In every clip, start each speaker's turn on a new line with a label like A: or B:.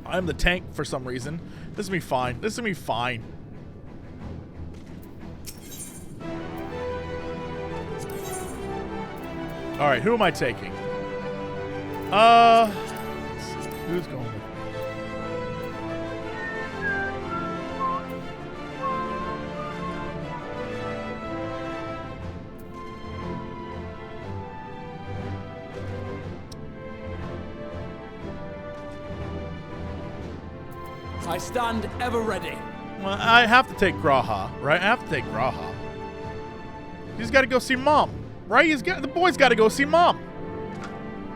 A: I'm the tank for some reason. This is gonna be fine. This is gonna be fine. All right, who am I taking? Let's see. Who's going with me?
B: I stand ever ready.
A: Well, I have to take Graha, right? I have to take Graha. He's got to go see Mom, right? The boy's got to go see Mom.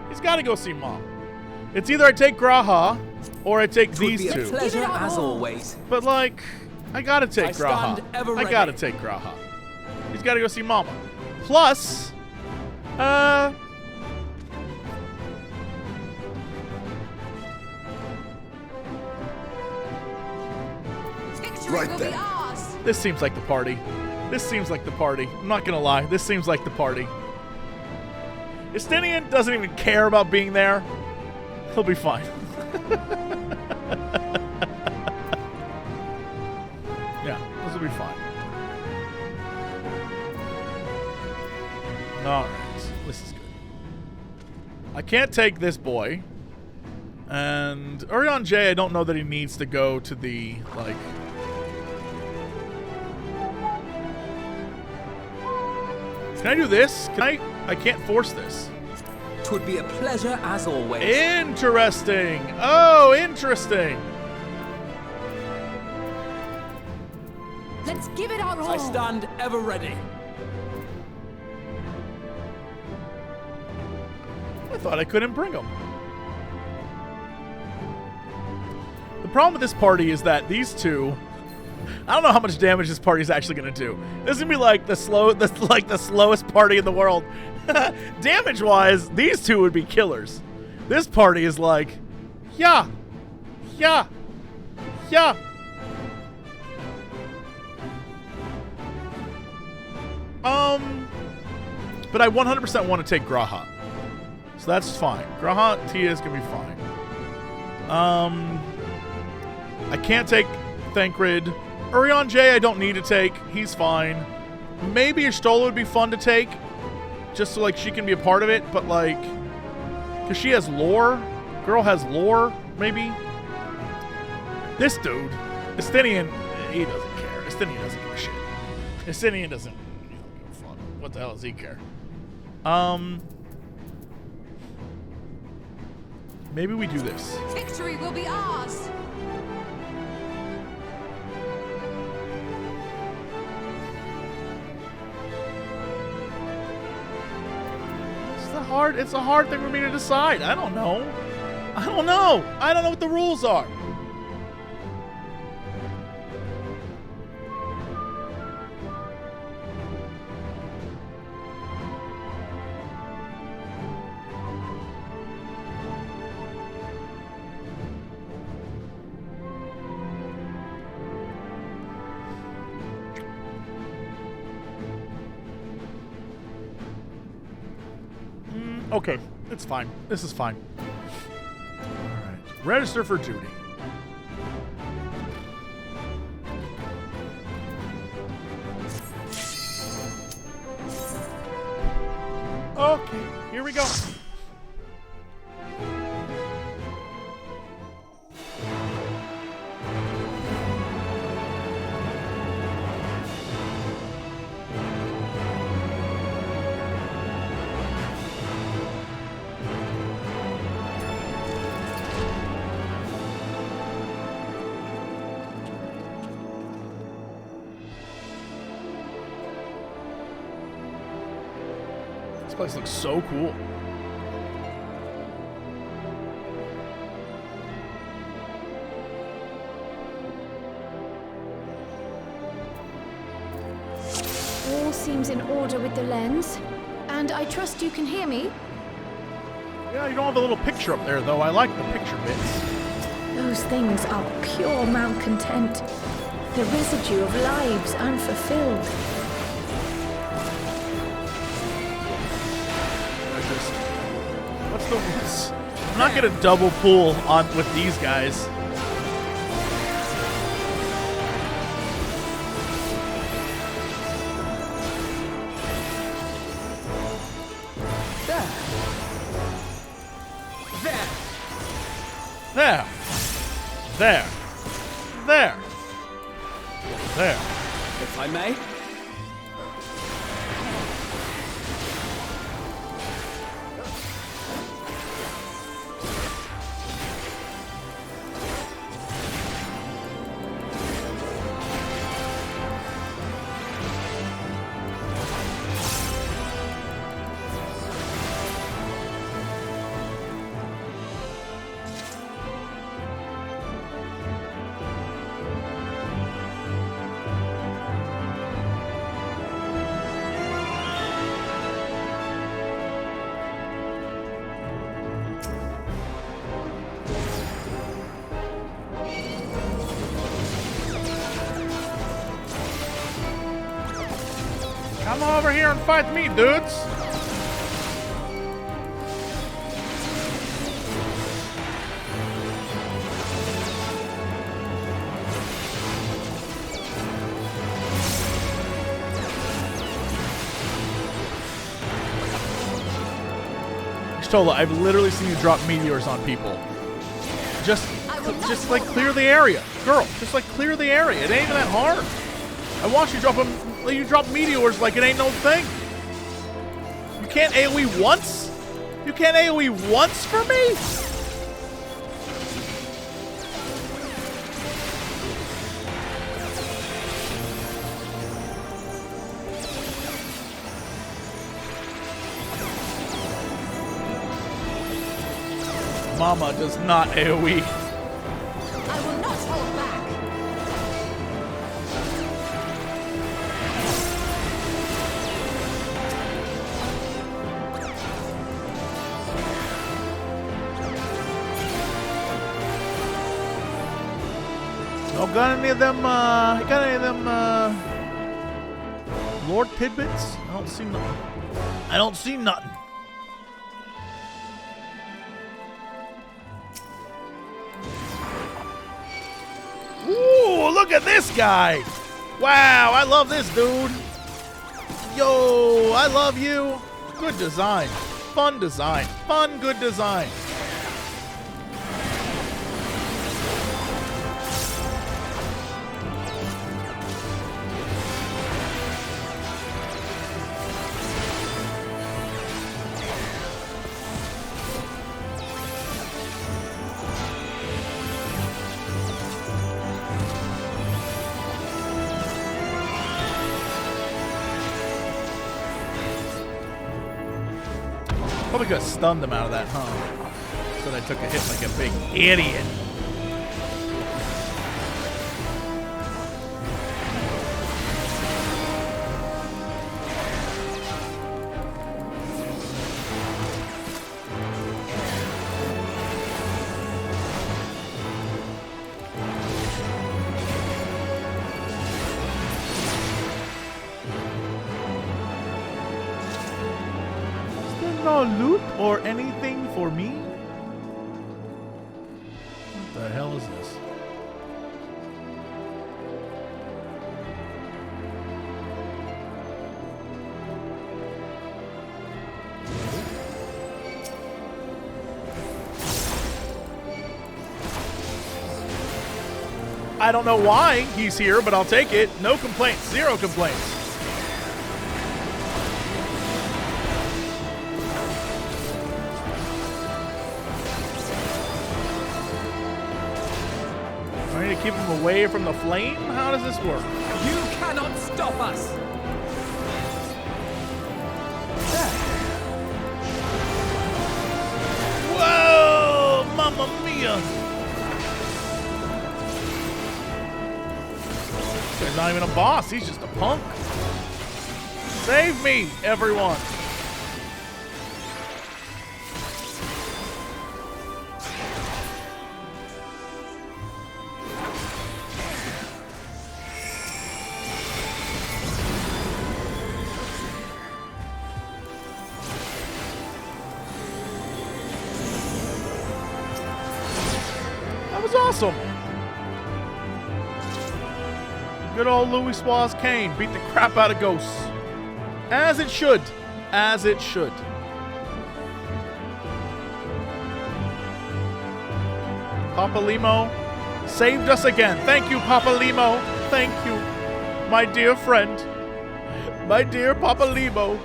A: He's got to go see Mom. It's either I take Graha or I take these two.
B: Pleasure as always.
A: But like, I gotta take Graha. I gotta take Graha. He's got to go see Mama. Plus,
C: Right then.
A: this seems like the party. This seems like the party. I'm not gonna lie. This seems like the party. Estinian doesn't even care about being there. He'll be fine. Yeah, this will be fine. Alright, this is good. I can't take this boy. And Urion J, I don't know that he needs to go to the, like... Can I do this? Can I can't force this.
B: Twould be a pleasure as always.
A: Interesting. Oh, interesting.
D: Let's give it our all.
B: I stand ever ready.
A: I thought I couldn't bring him. The problem with this party is that these two, I don't know how much damage this party is actually going to do. This is going to be like the slowest party in the world. Damage-wise, these two would be killers. This party is like, yeah. But I 100% want to take Graha. So that's fine. Graha Tia is going to be fine. I can't take Thancred. Urion J I don't need to take. He's fine. Maybe Ishtola would be fun to take. Just so, like, she can be a part of it. But, like, because she has lore. Girl has lore, maybe. This dude, Estinian, he doesn't care. Estinian doesn't give a shit. Estinian doesn't give a fuck. What the hell does he care? Maybe we do this.
D: Victory will be ours.
A: It's a hard thing for me to decide. I don't know. I don't know what the rules are. Okay, it's fine. This is fine. Alright. Register for duty. Okay, here we go. This place looks so cool.
E: All seems in order with the lens, and I trust you can hear me.
A: Yeah, you don't have a little picture up there, though. I like the picture bits.
E: Those things are pure malcontent, the residue of lives unfulfilled.
A: What's not gonna double pull on with these guys. There. There. There. There.
B: If I may.
A: Come over here and fight me, dudes. Stola, I've literally seen you drop meteors on people. Just like clear the area. Girl, just like clear the area. It ain't even that hard. I watched you drop them. You drop meteors like it ain't no thing. You can't AoE once? You can't AoE once for me? Mama does not AoE.
D: I will not hold back.
A: No, got any of them, Lord Tidbits? I don't see nothing. I don't see nothing. Ooh, look at this guy. Wow, I love this dude. Yo, I love you. Good design. Fun design. Fun, good design. Probably could have stunned them out of that, huh? So I took a hit like a big idiot. No loot or anything for me? What the hell is this? I don't know why he's here, but I'll take it. No complaints. Zero complaints. To keep him away from the flame? How does this work?
B: You cannot stop us!
A: Whoa! Mamma mia! This guy's not even a boss, he's just a punk. Save me, everyone! Awesome. Good old Louis Suarez Kane beat the crap out of ghosts. As it should. As it should. Papa Limo saved us again. Thank you, Papa Limo. Thank you, my dear friend. My dear Papa Limo.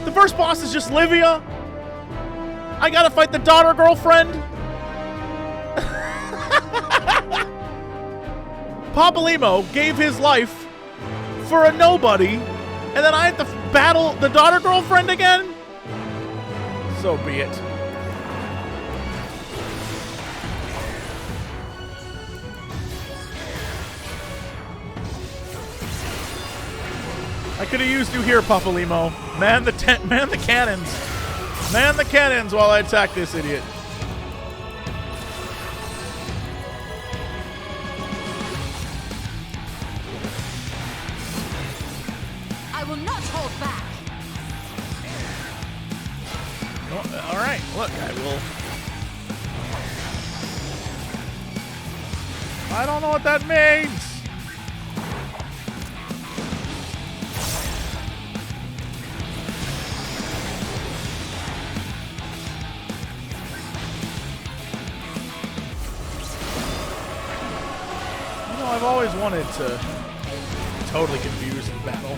A: The first boss is just Livia. I gotta fight the daughter girlfriend. Papa Limo gave his life for a nobody, and then I have to battle the daughter girlfriend again? So be it. I could have used you here, Papa Limo. Man the cannons. Man the cannons while I attack this idiot.
D: I will not hold back.
A: All right, look, I will. I don't know what that means. You know, I've always wanted to be totally confused in battle.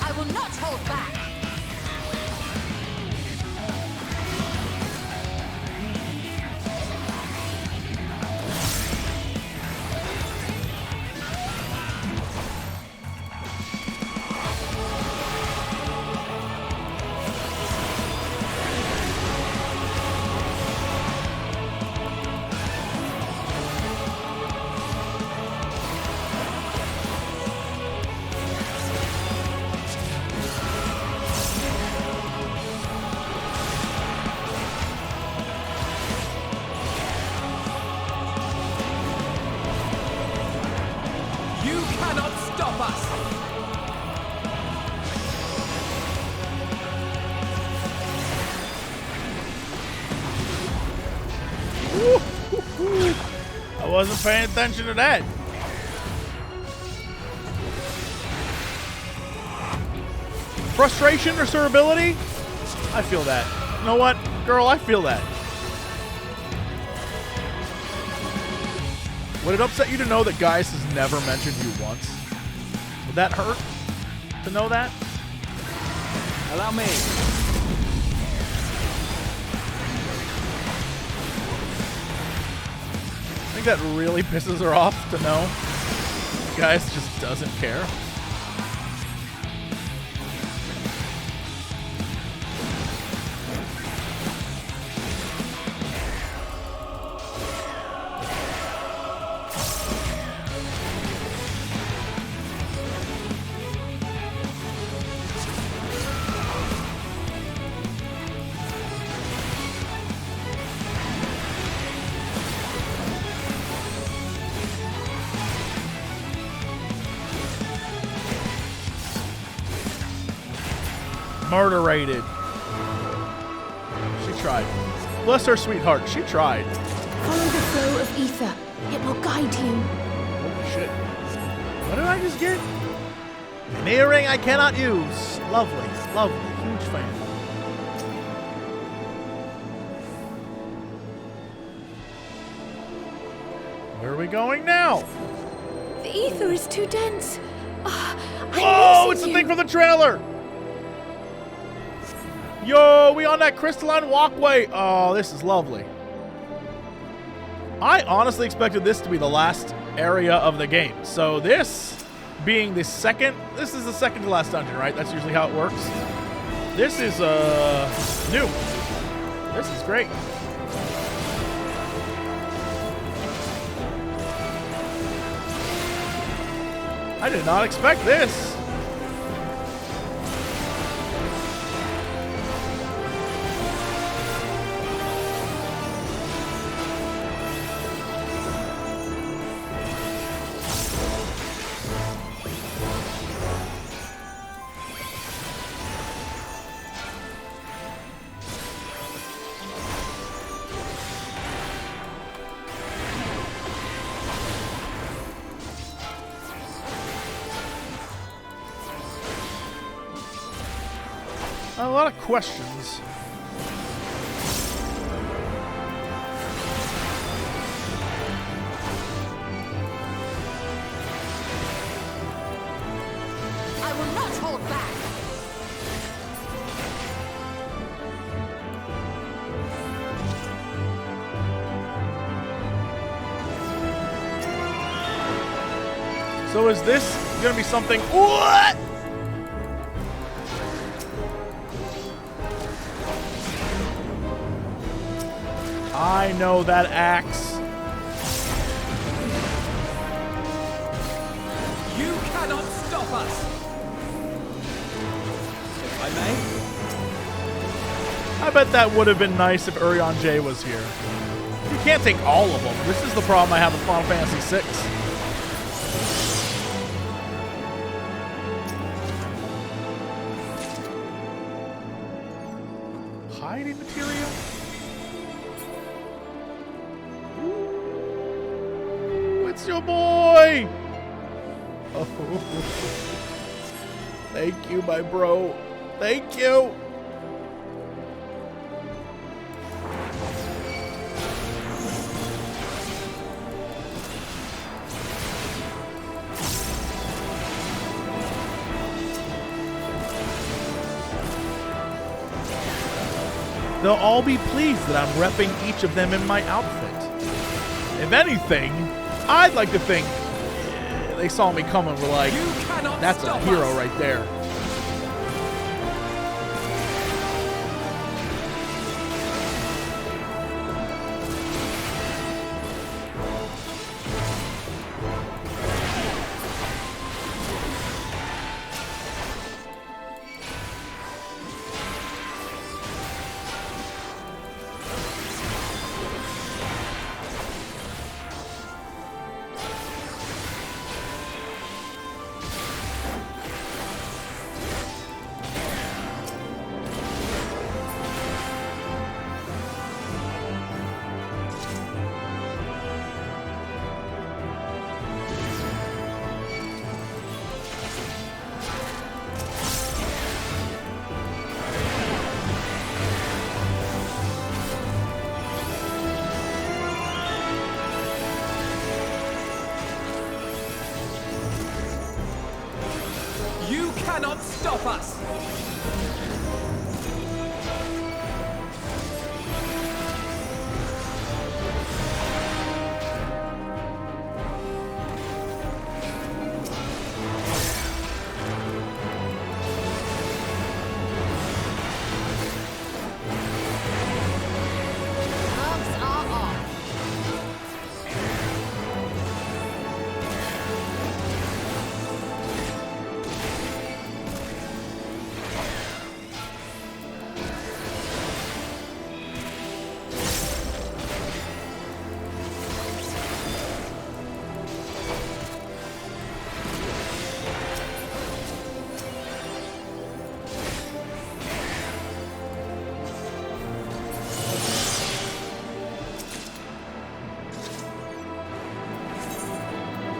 D: I will not hold back.
B: You cannot stop us!
A: I wasn't paying attention to that. Frustration or survivability? I feel that. You know what, girl? I feel that. Would it upset you to know that Gaius has never mentioned you once? Would that hurt to know that?
B: Allow me.
A: I think that really pisses her off to know Gaius just doesn't care. Murderated. She tried. Bless her sweetheart. She tried.
E: Follow the flow of ether. It will guide you.
A: Holy shit. What did I just get? An earring I cannot use. Lovely. Lovely. Huge fan. Where are we going now?
E: The ether is too dense. Ah,
A: Oh,
E: I'm
A: it's the
E: losing
A: thing
E: you.
A: from the trailer. Yo, we on that crystalline walkway. Oh, this is lovely. I honestly expected this to be the last area of the game. So this being the second, this is the second to last dungeon, right? That's usually how it works. This is new. This is great. I did not expect this. A lot of questions.
D: I will not hold back.
A: So is this gonna be something? What? I know that axe.
B: You cannot stop us! If I may?
A: I bet that would have been nice if Urion J was here. You can't take all of them. This is the problem I have with Final Fantasy VI. Hiding material? It's your boy! Oh. Thank you, my bro. Thank you! They'll all be pleased that I'm repping each of them in my outfit. If anything, I'd like to think they saw me come and were like, that's a hero right there.
B: You cannot stop us!
D: Gloves are off.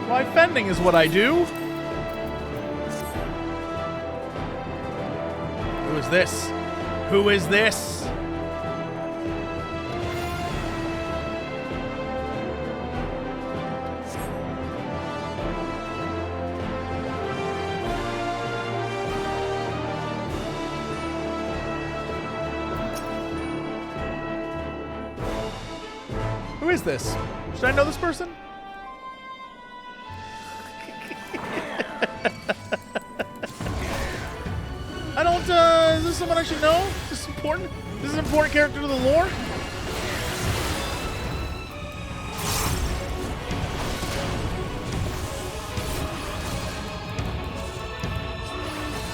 A: Why, fending is what I do. Who is this? Who is this? Who is this? Should I know this person? I don't, is this someone I should know? Is this important? This is an important character to the lore?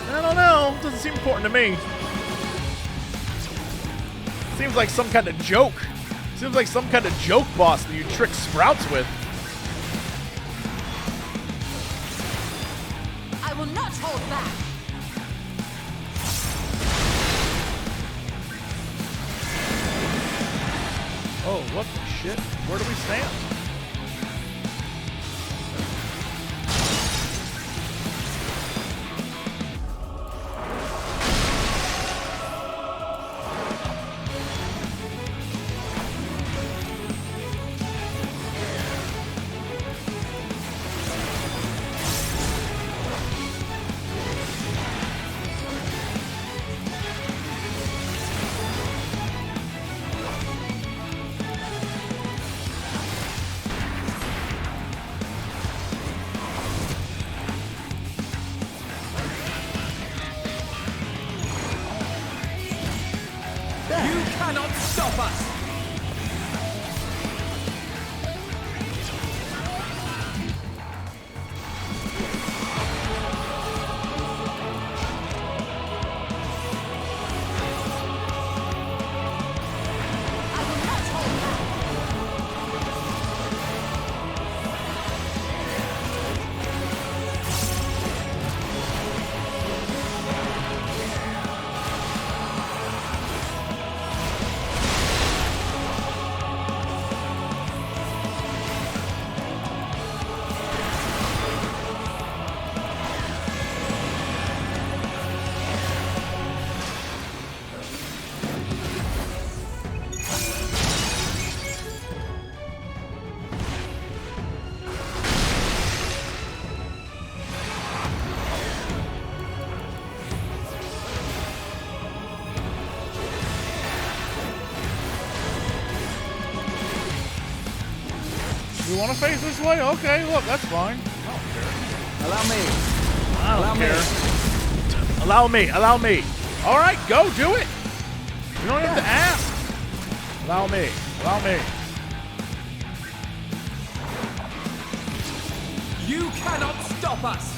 A: I don't know. Doesn't seem important to me. Seems like some kind of joke. Seems like some kind of joke boss that you trick sprouts with.
D: I will not hold back.
A: Oh, what the shit? Where do we stand?
B: You cannot stop us!
D: I will not hold back.
A: You want to face this way? Okay, look, that's fine. I don't care.
B: Allow me.
A: I don't
B: Allow me.
A: care. Allow me. Allow me. All right, go do it. You don't have to ask. Allow me. Allow me.
B: You cannot stop us!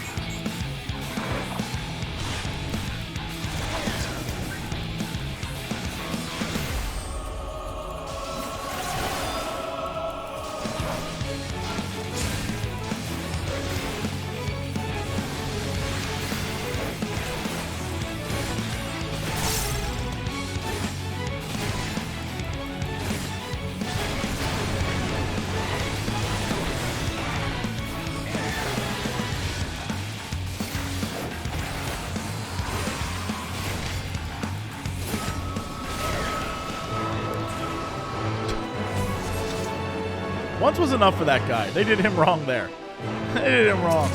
A: Once was enough for that guy. They did him wrong there. They did him wrong.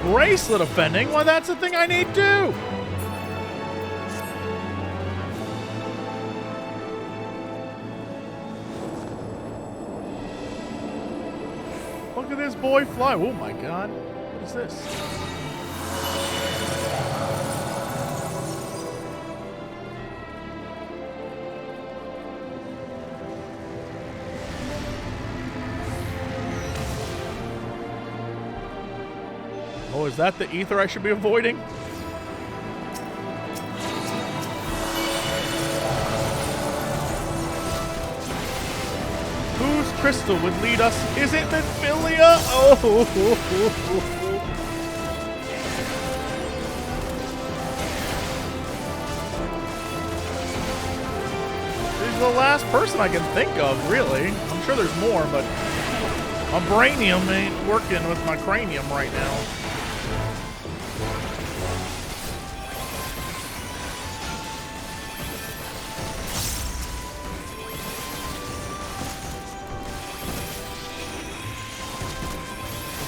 A: Bracelet offending? Why, that's the thing I need too. Look at this boy fly. Oh my god. What is this? Oh, is that the ether I should be avoiding? Whose crystal would lead us? Is it Minfilia? Oh! She's the last person I can think of, really. I'm sure there's more, but my brainium ain't working with my cranium right now.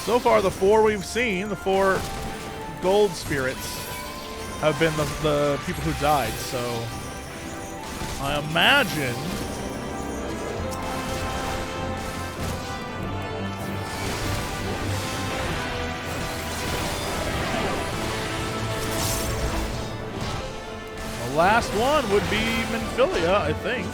A: So far, the four we've seen, the four gold spirits, have been the people who died, so I imagine the last one would be Minfilia, I think.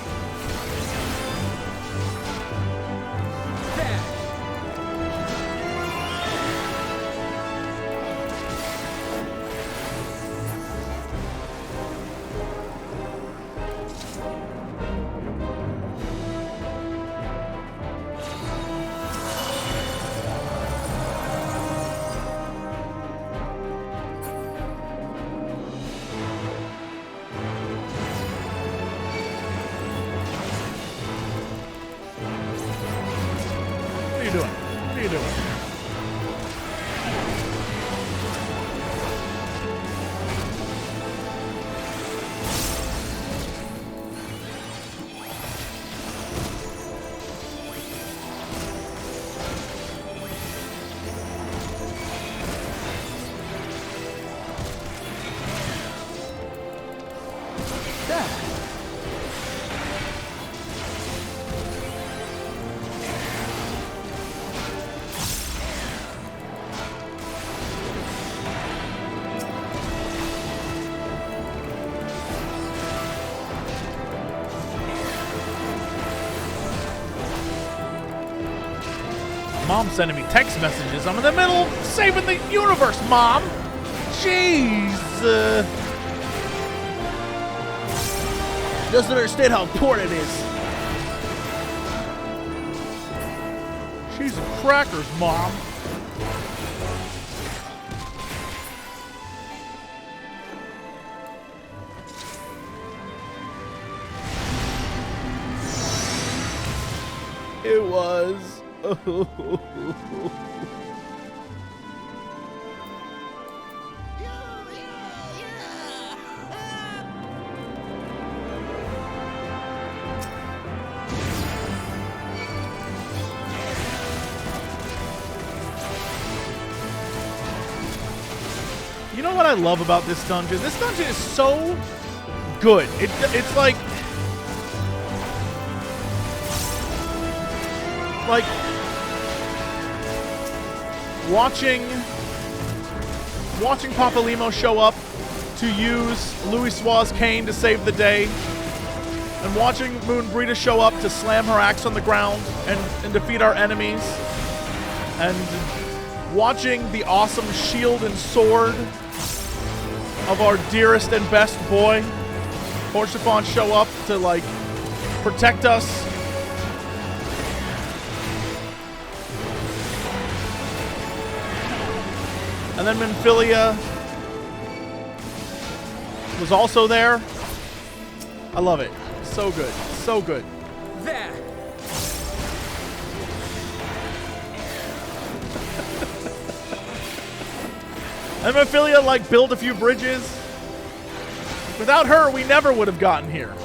A: Mom's sending me text messages. I'm in the middle of saving the universe, Mom. Jeez. Doesn't understand how important it is. Cheese and crackers, Mom. It was. You know what I love about this dungeon? This dungeon is so good. It's like watching Papa Limo show up to use Louis Sua's cane to save the day, and watching Moon Brita show up to slam her axe on the ground and defeat our enemies, and watching the awesome shield and sword of our dearest and best boy, Porshafon, show up to, like, protect us. And then Minfilia was also there. I love it. So good. So good.
B: There.
A: And Minfilia, like, built a few bridges. Without her, we never would have gotten here.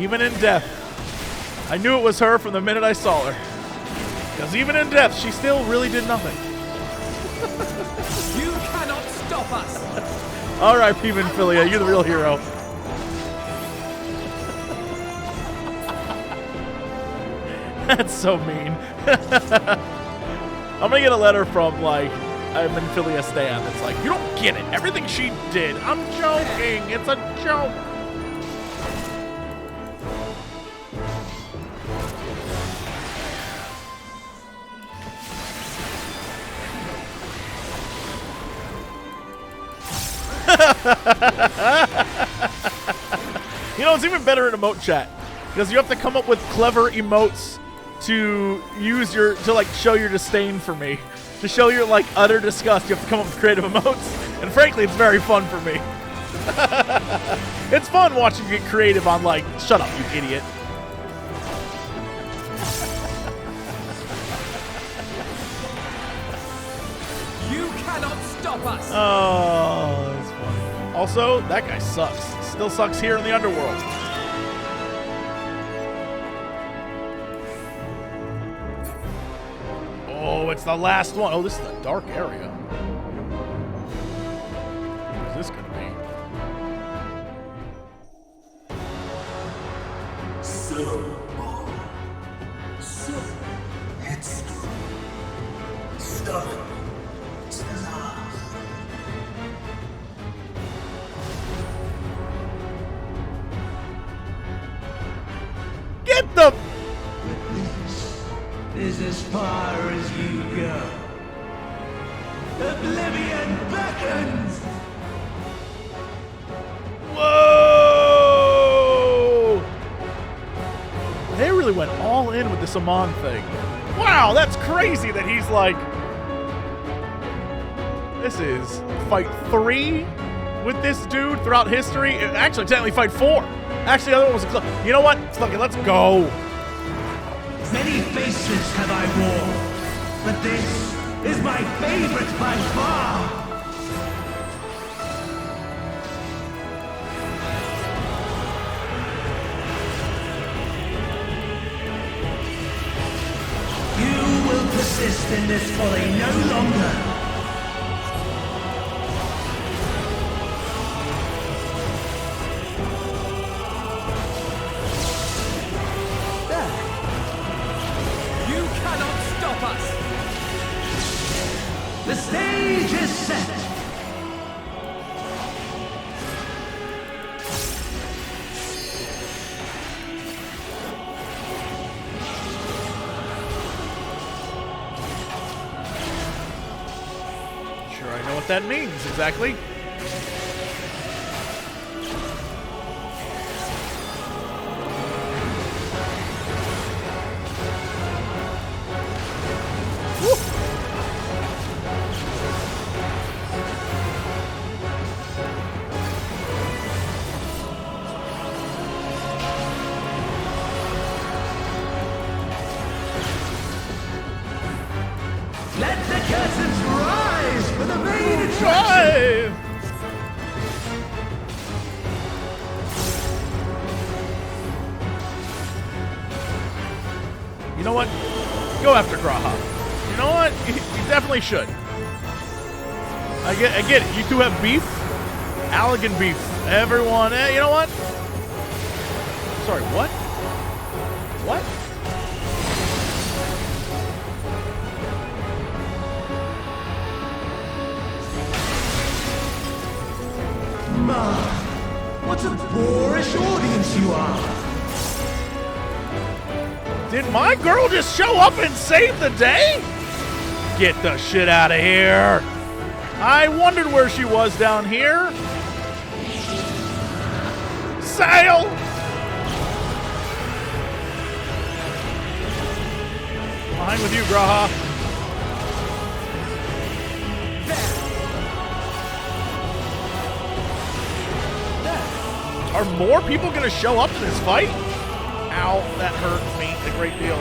A: Even in death. I knew it was her from the minute I saw her. Because even in death, she still really did nothing.
B: You cannot stop us.
A: R.I.P. Minfilia, you're the real hero. That's so mean. I'm gonna get a letter from, like, a Minfilia stan that's like, you don't get it. Everything she did. I'm joking. It's a joke. You know, it's even better in emote chat because you have to come up with clever emotes to use to like show your disdain for me, to show your like utter disgust. You have to come up with creative emotes, and frankly, it's very fun for me. It's fun watching you get creative on like, shut up, you idiot.
B: You cannot stop us.
A: Oh, that's funny. Also, that guy sucks. Still sucks here in the underworld. Oh, it's the last one. Oh, this is a dark area. What is this going to be?
F: It's stuck.
A: Get the...
F: Is as far as you go. Oblivion beckons!
A: Whoa! They really went all in with this Amon thing. Wow, that's crazy that he's like... This is fight 3 with this dude throughout history. Actually, technically fight 4. Actually, the other one was a close. You know what? Fuck it, let's go.
F: Many faces have I worn, but this is my favorite by far. You will persist in this folly no longer. The stage is set!
A: I know what that means exactly.
F: Let the curtains rise for the main attraction!
A: Drive! You know what? Go after Graha. You know what? You definitely should. I get it. You two have beef. Allegan beef. Everyone. You know what? Sorry, what? What?
F: What a boorish audience you are!
A: Did my girl just show up and save the day? Get the shit out of here. I wondered where she was down here. Sail! Behind with you, Graha. Are more people going to show up to this fight? Ow, that hurt me a great deal.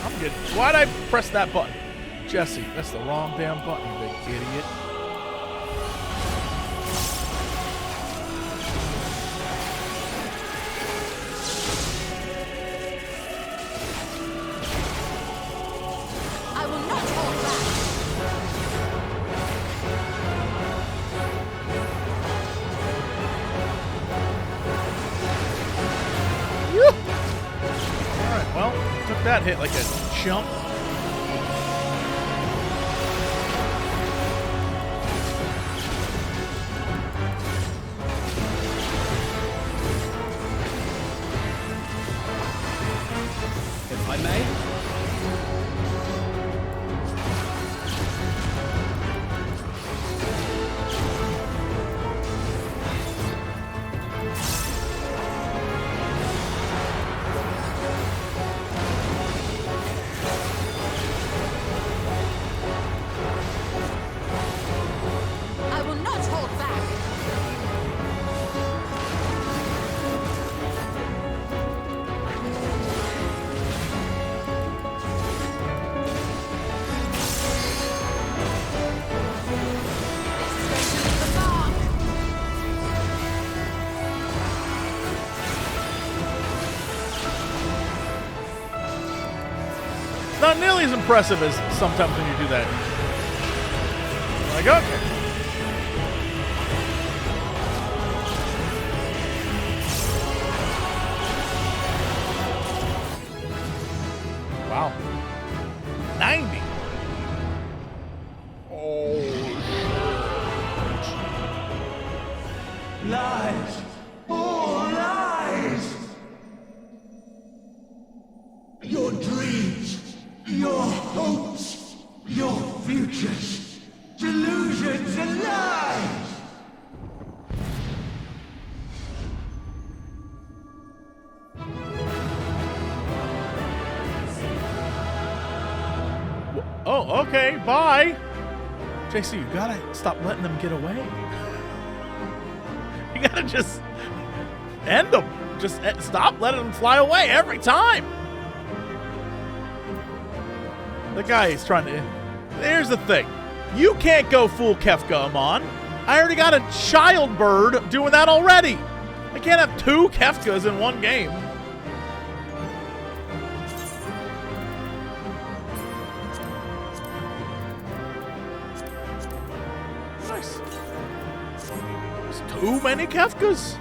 A: I'm good. Why'd I press that button? Jesse, that's the wrong damn button, you big idiot.
D: I will not hold back.
A: Alright, well, took that hit like a chump.
B: If I may.
D: I will not hold back. This is going to leave a mark.
A: It's not nearly as impressive as sometimes when you do that. Like, okay. Wow. 90. Oh,
F: Lies! All lies! Your dreams, your hopes, your futures, delusions and lies!
A: oh, okay. Bye. JC, you gotta stop letting them get away. You gotta just end them. Just stop letting them fly away every time. The guy is trying to... Here's the thing. You can't go full Kefka, Amon. I already got a child bird doing that already. I can't have two Kefkas in one game. Nice. There's too many Kefkas.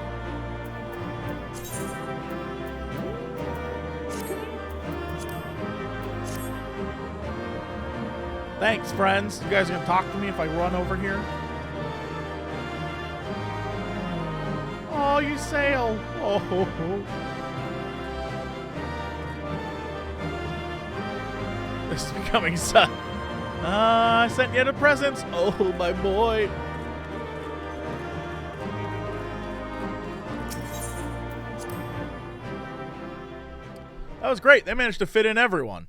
A: Thanks, friends. You guys are gonna talk to me if I run over here? Oh, saw you sail. Oh. This is becoming so... I sent yet a present. Oh, my boy. That was great. They managed to fit in everyone.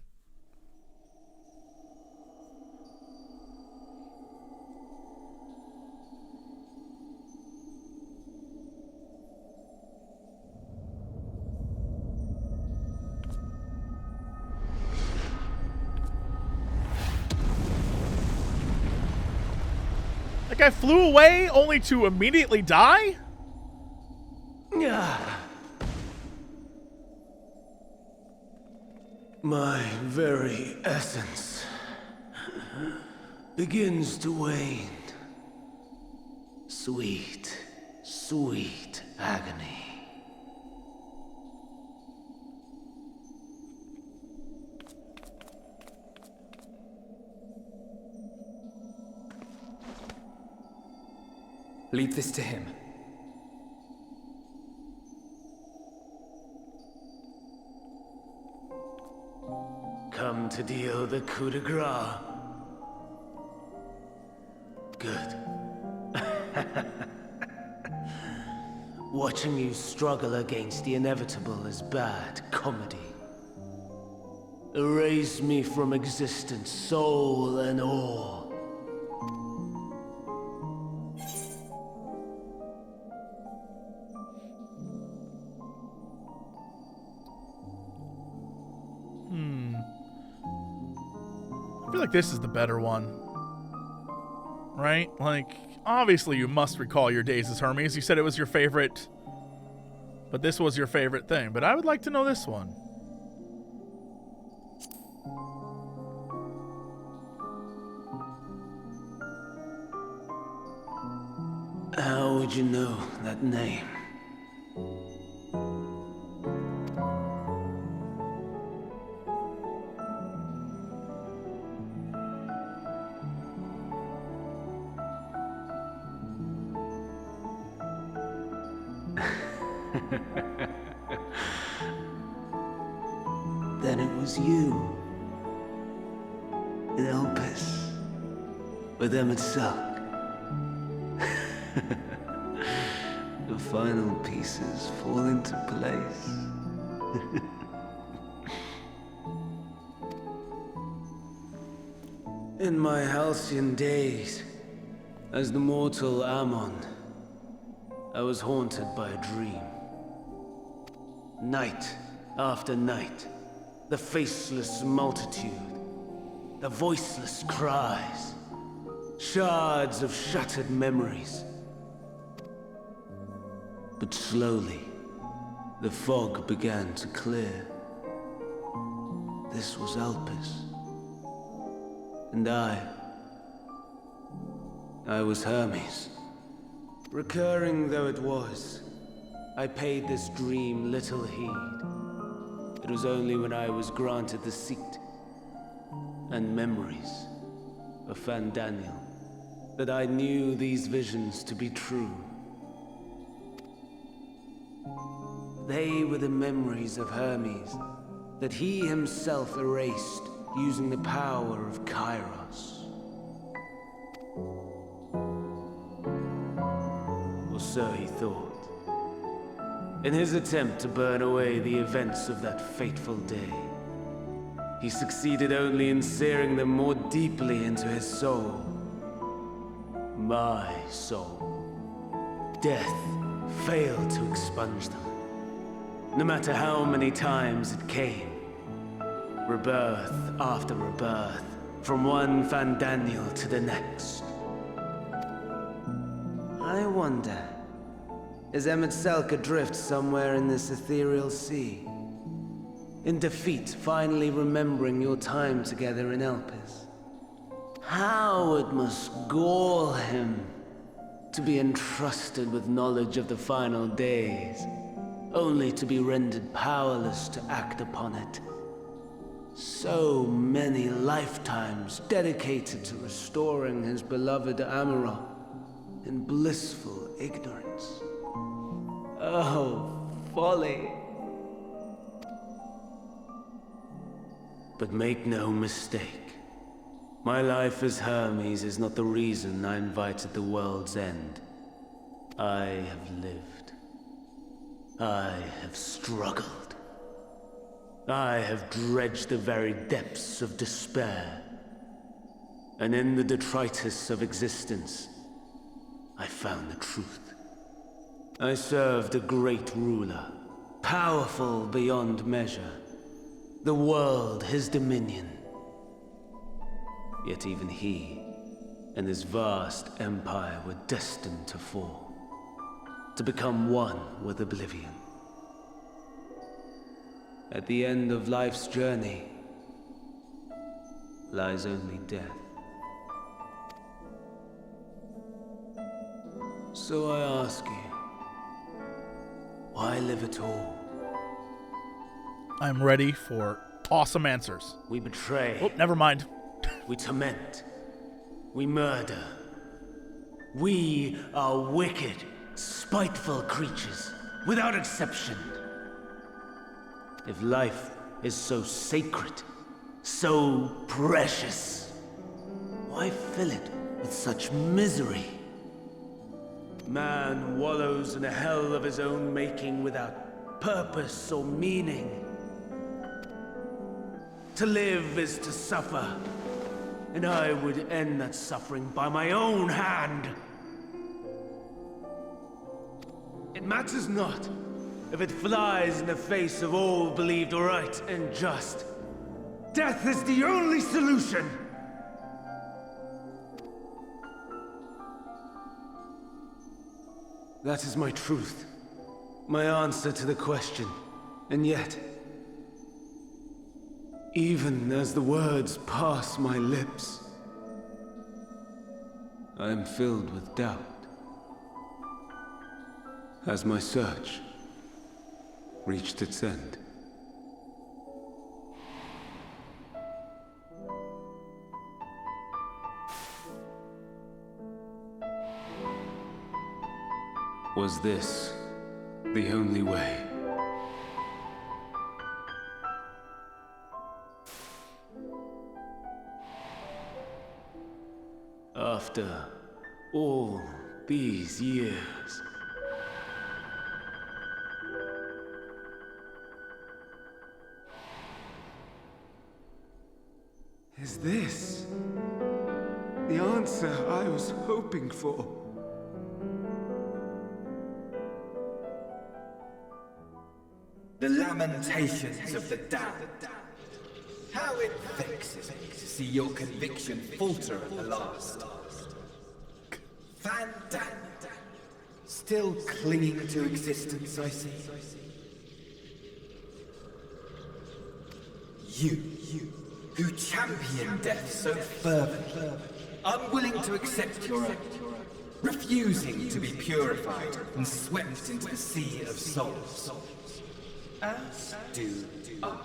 A: That guy flew away only to immediately die?
F: My very essence begins to wane. Sweet, sweet agony.
B: Leave this to him.
F: Come to deal the coup de grace. Good. Watching you struggle against the inevitable is bad comedy. Erase me from existence, soul and all.
A: I feel like this is the better one. Right? Like, obviously you must recall your days as Hermes. You said it was your favorite, but this was your favorite thing. But I would like to know this one.
F: How would you know that name? Then it was you. In Elpis. With Emmett Silk. The final pieces fall into place. In my halcyon days, as the mortal Amon, I was haunted by a dream. Night after night, the faceless multitude, the voiceless cries, shards of shattered memories. But slowly, the fog began to clear. This was Elpis. And I was Hermes. Recurring though it was, I paid this dream little heed. It was only when I was granted the seat and memories of Hydaelyn that I knew these visions to be true. They were the memories of Hermes that he himself erased using the power of Kairos. Or so he thought. In his attempt to burn away the events of that fateful day, he succeeded only in searing them more deeply into his soul. My soul. Death failed to expunge them. No matter how many times it came. Rebirth after rebirth, from one Hydaelyn to the next. I wonder, is Emmett Selk adrift somewhere in this ethereal sea? In defeat, finally remembering your time together in Elpis? How it must gall him to be entrusted with knowledge of the final days, only to be rendered powerless to act upon it. So many lifetimes dedicated to restoring his beloved Amara in blissful ignorance. Oh, folly. But make no mistake. My life as Hermes is not the reason I invited the world's end. I have lived. I have struggled. I have dredged the very depths of despair. And in the detritus of existence, I found the truth. I served a great ruler, powerful beyond measure. The world his dominion. Yet even he and his vast empire were destined to fall, to become one with oblivion. At the end of life's journey lies only death. So I ask you, why live at all?
A: I'm ready for awesome answers.
F: We betray.
A: Oh, never mind.
F: We torment. We murder. We are wicked, spiteful creatures, without exception. If life is so sacred, so precious, why fill it with such misery? Man wallows in a hell of his own making without purpose or meaning. To live is to suffer, and I would end that suffering by my own hand. It matters not if it flies in the face of all believed right and just. Death is the only solution! That is my truth, my answer to the question. And yet, even as the words pass my lips, I am filled with doubt. Has my search reached its end? Was this the only way? After all these years, is this the answer I was hoping for?
G: The lamentations of the damned. How it vexes me to see your conviction falter at the last. Vandam, still clinging to existence, I see. You, who champion death so fervently, unwilling to accept your own, refusing to be purified and swept into the sea of souls. As do I.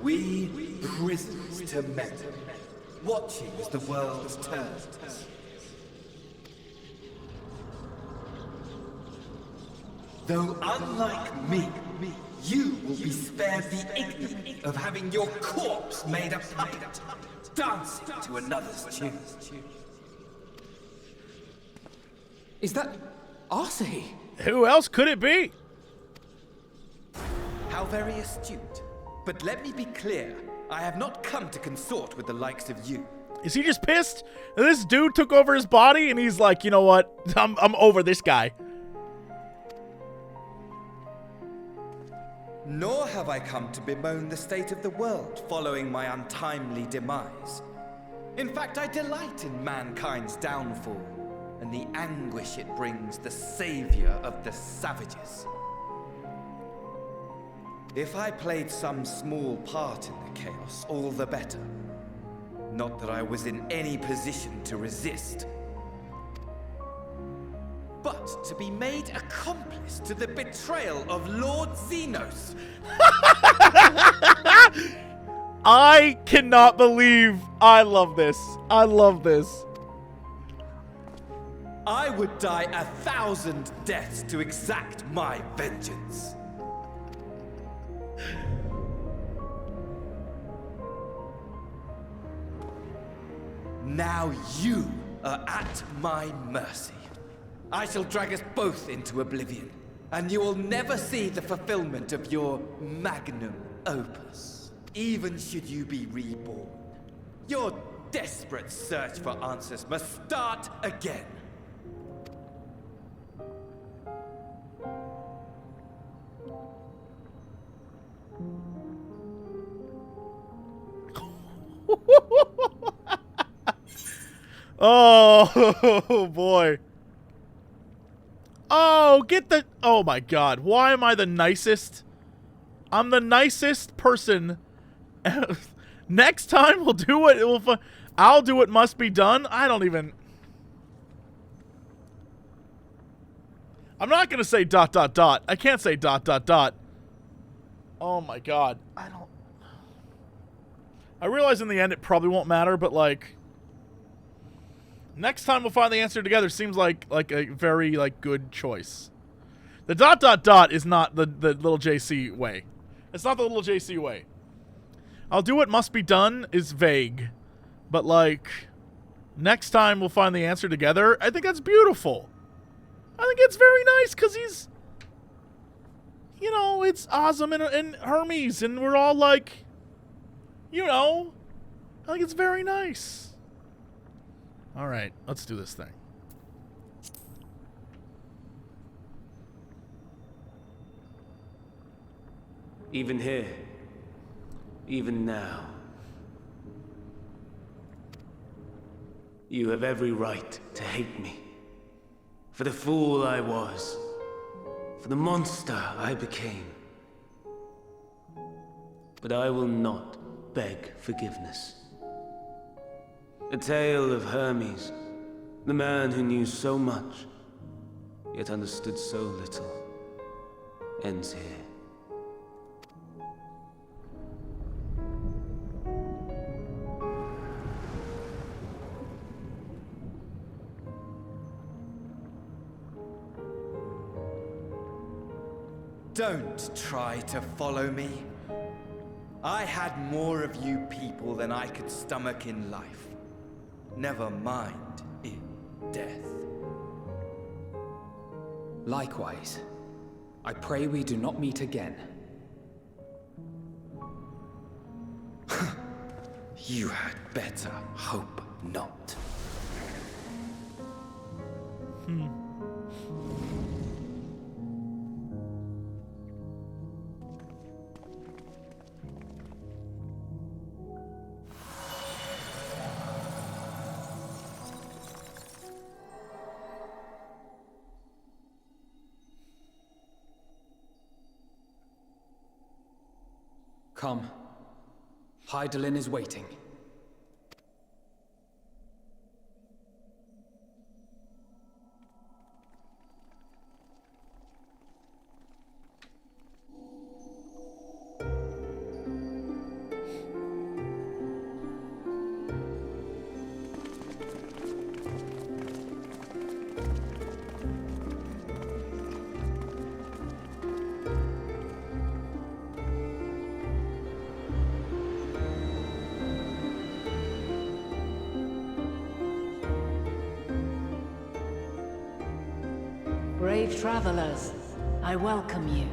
G: We prisoners to men, watching as the world turns. Though unlike me, you will be spared the ignominy of having your corpse made a puppet, dancing to another's tune.
B: Is that Arcee?
A: Who else could it be?
G: How very astute. But let me be clear, I have not come to consort with the likes of you.
A: Is he just pissed? This dude took over his body and he's like, you know what? I'm over this guy.
G: Nor have I come to bemoan the state of the world following my untimely demise. In fact, I delight in mankind's downfall and the anguish it brings the savior of the savages. If I played some small part in the chaos, all the better. Not that I was in any position to resist. But to be made accomplice to the betrayal of Lord Xenos.
A: I cannot believe I love this. I love this.
G: I would die 1,000 deaths to exact my vengeance. Now you are at my mercy. I shall drag us both into oblivion, and you will never see the fulfillment of your magnum opus, even should you be reborn. Your desperate search for answers must start again.
A: Oh, boy. Oh, get the... Oh, my God. Why am I the nicest? I'm the nicest person. Next time, we'll do it. I'll do what must be done. I don't even... I'm not going to say ... I can't say ... Oh, my God. I realize in the end it probably won't matter, but, like... Next time we'll find the answer together seems like a very, like, good choice. The ... is not the Lil JC way. It's not the Lil JC way. I'll do what must be done is vague. But, like, next time we'll find the answer together. I think that's beautiful. I think it's very nice because he's... You know, it's awesome and Hermes. And we're all, like... You know. I think it's very nice. Alright, let's do this thing.
F: Even here, even now, you have every right to hate me. For the fool I was, for the monster I became. But I will not beg forgiveness. The tale of Hermes, the man who knew so much, yet understood so little, ends here.
G: Don't try to follow me. I had more of you people than I could stomach in life. Never mind in death.
B: Likewise, I pray we do not meet again.
G: You had better hope not.
B: Come. Hydaelyn is waiting.
H: Brave travelers, I welcome you.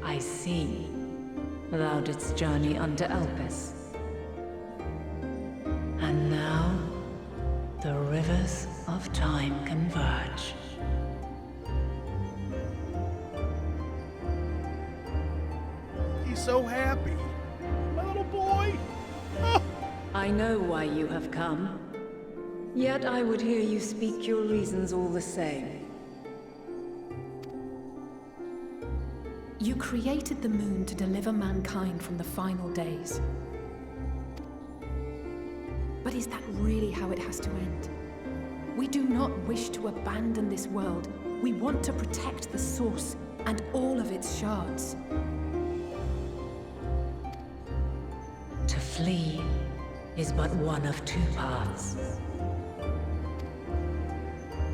H: I see. Thou didst journey under Elpis. And now, the rivers of time converge.
A: He's so happy. My little boy. Oh.
H: I know why you have come. Yet I would hear you speak your reasons all the same.
I: You created the moon to deliver mankind from the final days. But is that really how it has to end? We do not wish to abandon this world. We want to protect the source and all of its shards.
H: To flee is but one of two paths.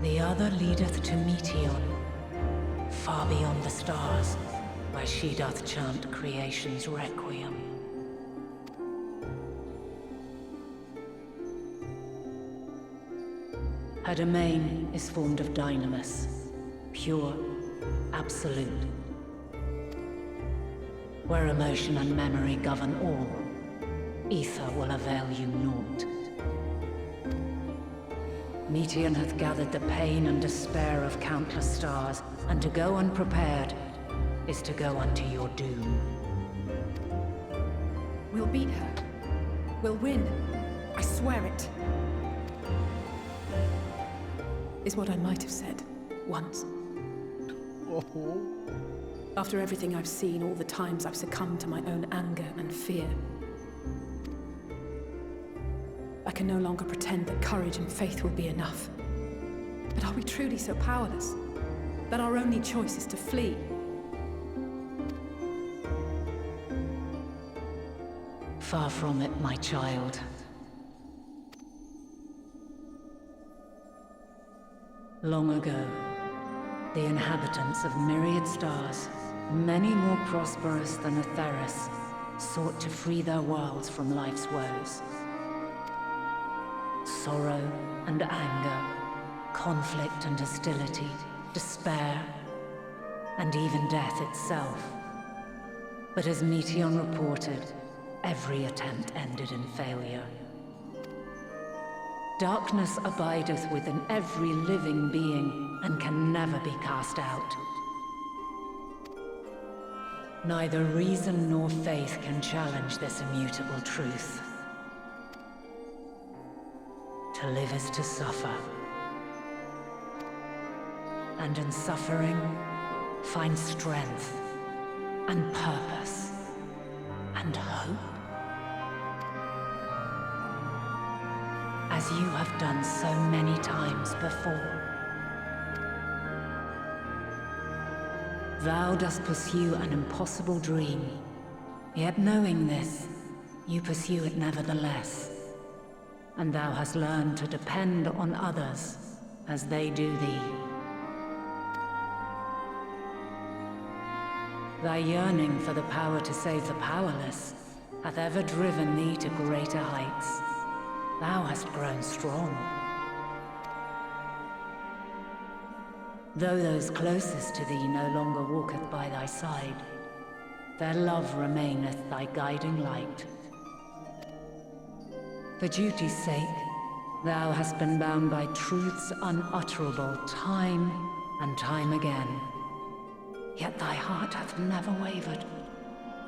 H: The other leadeth to Meteon, far beyond the stars, where she doth chant creation's requiem. Her domain is formed of dynamis, pure, absolute. Where emotion and memory govern all, ether will avail you naught. Meteon hath gathered the pain and despair of countless stars, and to go unprepared is to go unto your doom.
I: We'll beat her. We'll win. I swear it. Is what I might have said once. After everything I've seen, all the times I've succumbed to my own anger and fear. I can no longer pretend that courage and faith will be enough. But are we truly so powerless? That our only choice is to flee?
H: Far from it, my child. Long ago, the inhabitants of myriad stars, many more prosperous than Atheris, sought to free their worlds from life's woes. Sorrow and anger, conflict and hostility, despair, and even death itself. But as Meteon reported, every attempt ended in failure. Darkness abideth within every living being, and can never be cast out. Neither reason nor faith can challenge this immutable truth. To live is to suffer. And in suffering, find strength, and purpose, and hope. As you have done so many times before. Thou dost pursue an impossible dream, yet knowing this, you pursue it nevertheless. And thou hast learned to depend on others as they do thee. Thy yearning for the power to save the powerless hath ever driven thee to greater heights. Thou hast grown strong. Though those closest to thee no longer walketh by thy side, their love remaineth thy guiding light. For duty's sake, thou hast been bound by truths unutterable time and time again. Yet thy heart hath never wavered,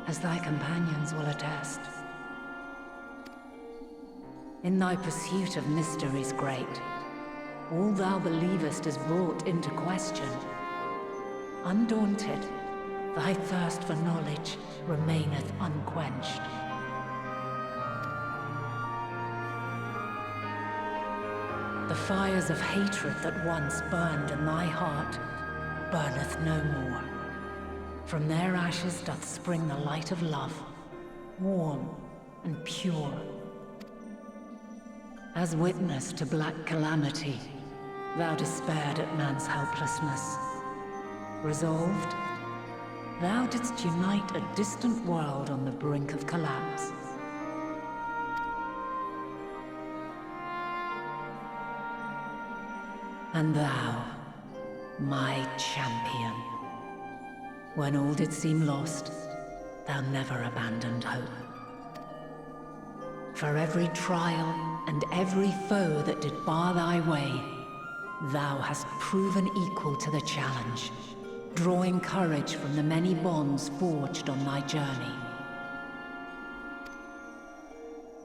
H: as thy companions will attest. In thy pursuit of mysteries great, all thou believest is brought into question. Undaunted, thy thirst for knowledge remaineth unquenched. The fires of hatred that once burned in thy heart burneth no more. From their ashes doth spring the light of love, warm and pure. As witness to black calamity, thou despaired at man's helplessness. Resolved, thou didst unite a distant world on the brink of collapse. And thou, my champion, when all did seem lost, thou never abandoned hope. For every trial and every foe that did bar thy way, thou hast proven equal to the challenge, drawing courage from the many bonds forged on thy journey.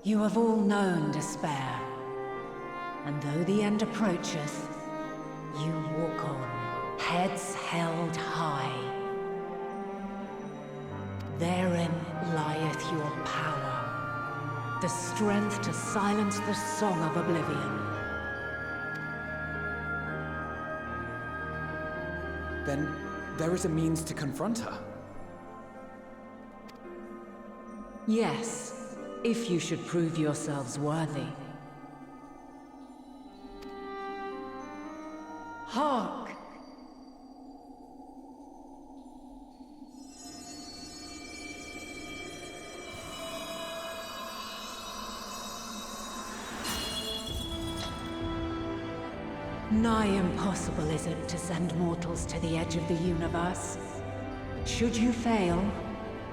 H: You have all known despair, And though the end approacheth, you walk on, heads held high. Therein lieth your power, the strength to silence the song of oblivion.
B: Then there is a means to confront her.
H: Yes, if you should prove yourselves worthy. Hark! Nigh impossible is it to send mortals to the edge of the universe. Should you fail,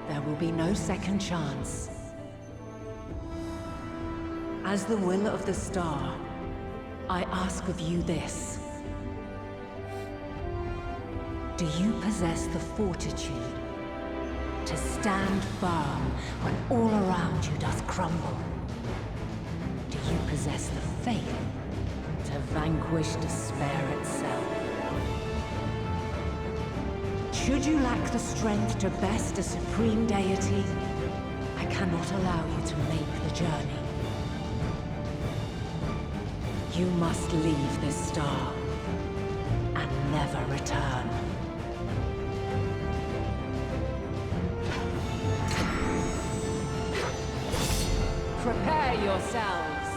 H: there will be no second chance. As the will of the star, I ask of you this. Do you possess the fortitude to stand firm when all around you doth crumble? Do you possess the faith to vanquish despair itself? Should you lack the strength to best a supreme deity, I cannot allow you to make the journey. You must leave this star and never return. Prepare yourselves.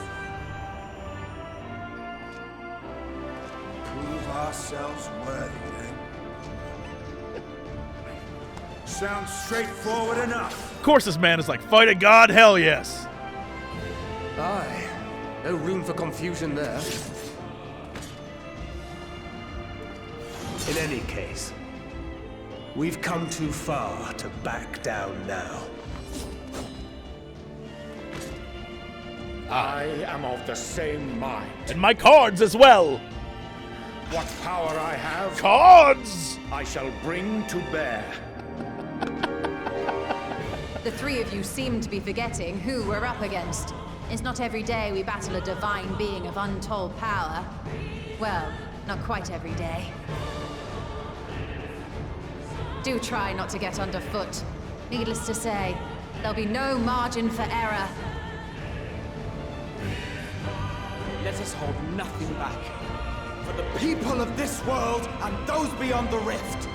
J: Prove ourselves worthy, then. Sounds straightforward enough.
A: Of course this man is like, fight a god, hell yes.
F: Aye. No room for confusion there.
J: In any case, we've come too far to back down now.
K: I am of the same mind.
A: And my cards as well.
K: What power I have,
A: Cards!
K: I shall bring to bear.
C: The three of you seem to be forgetting who we're up against. It's not every day we battle a divine being of untold power. Well, not quite every day. Do try not to get underfoot. Needless to say, there'll be no margin for error.
B: Let us hold nothing back. For the people of this world and those beyond the rift.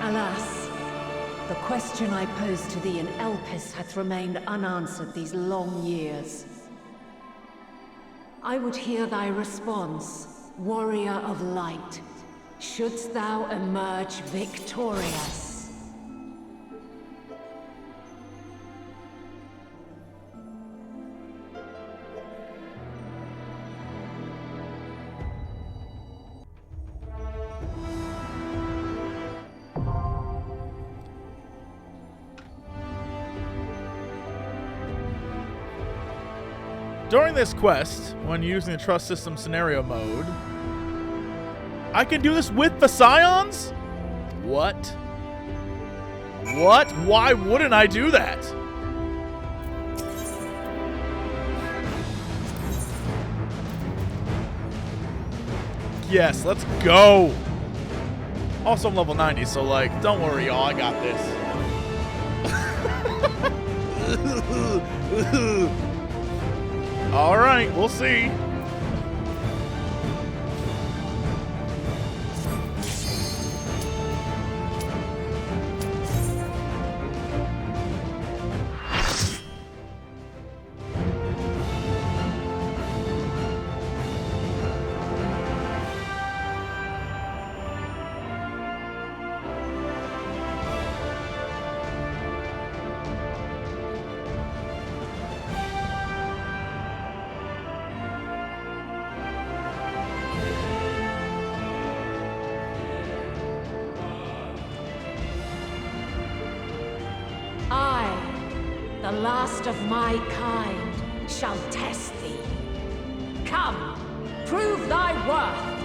H: Alas, the question I posed to thee in Elpis hath remained unanswered these long years. I would hear thy response, warrior of light. Shouldst thou emerge victorious?
A: During this quest, when using the Trust System scenario mode, I can do this with the Scions? What? What? Why wouldn't I do that? Yes, let's go. Also, I'm level 90, so like, don't worry, y'all, I got this. All right, we'll see.
H: The last of my kind shall test thee. Come, prove thy worth.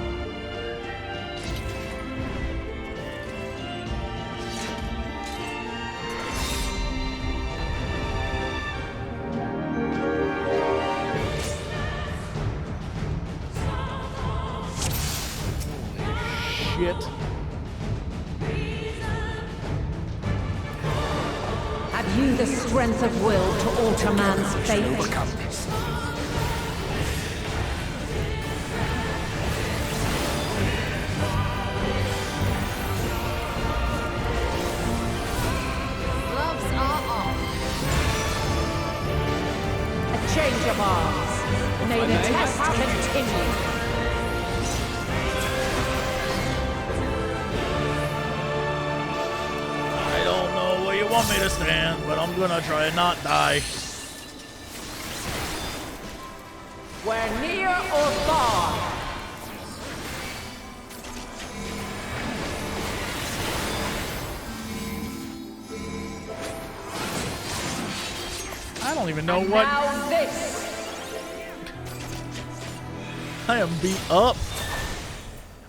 H: you the strength of will to alter man's fate?
G: Overcome this.
C: Gloves are off.
H: A change of arms. May the test continue.
A: I don't know where you want me to stand, but I'm gonna try and not die.
H: We're near or far.
A: I don't even know
H: And
A: what.
H: now this.
A: I am beat up.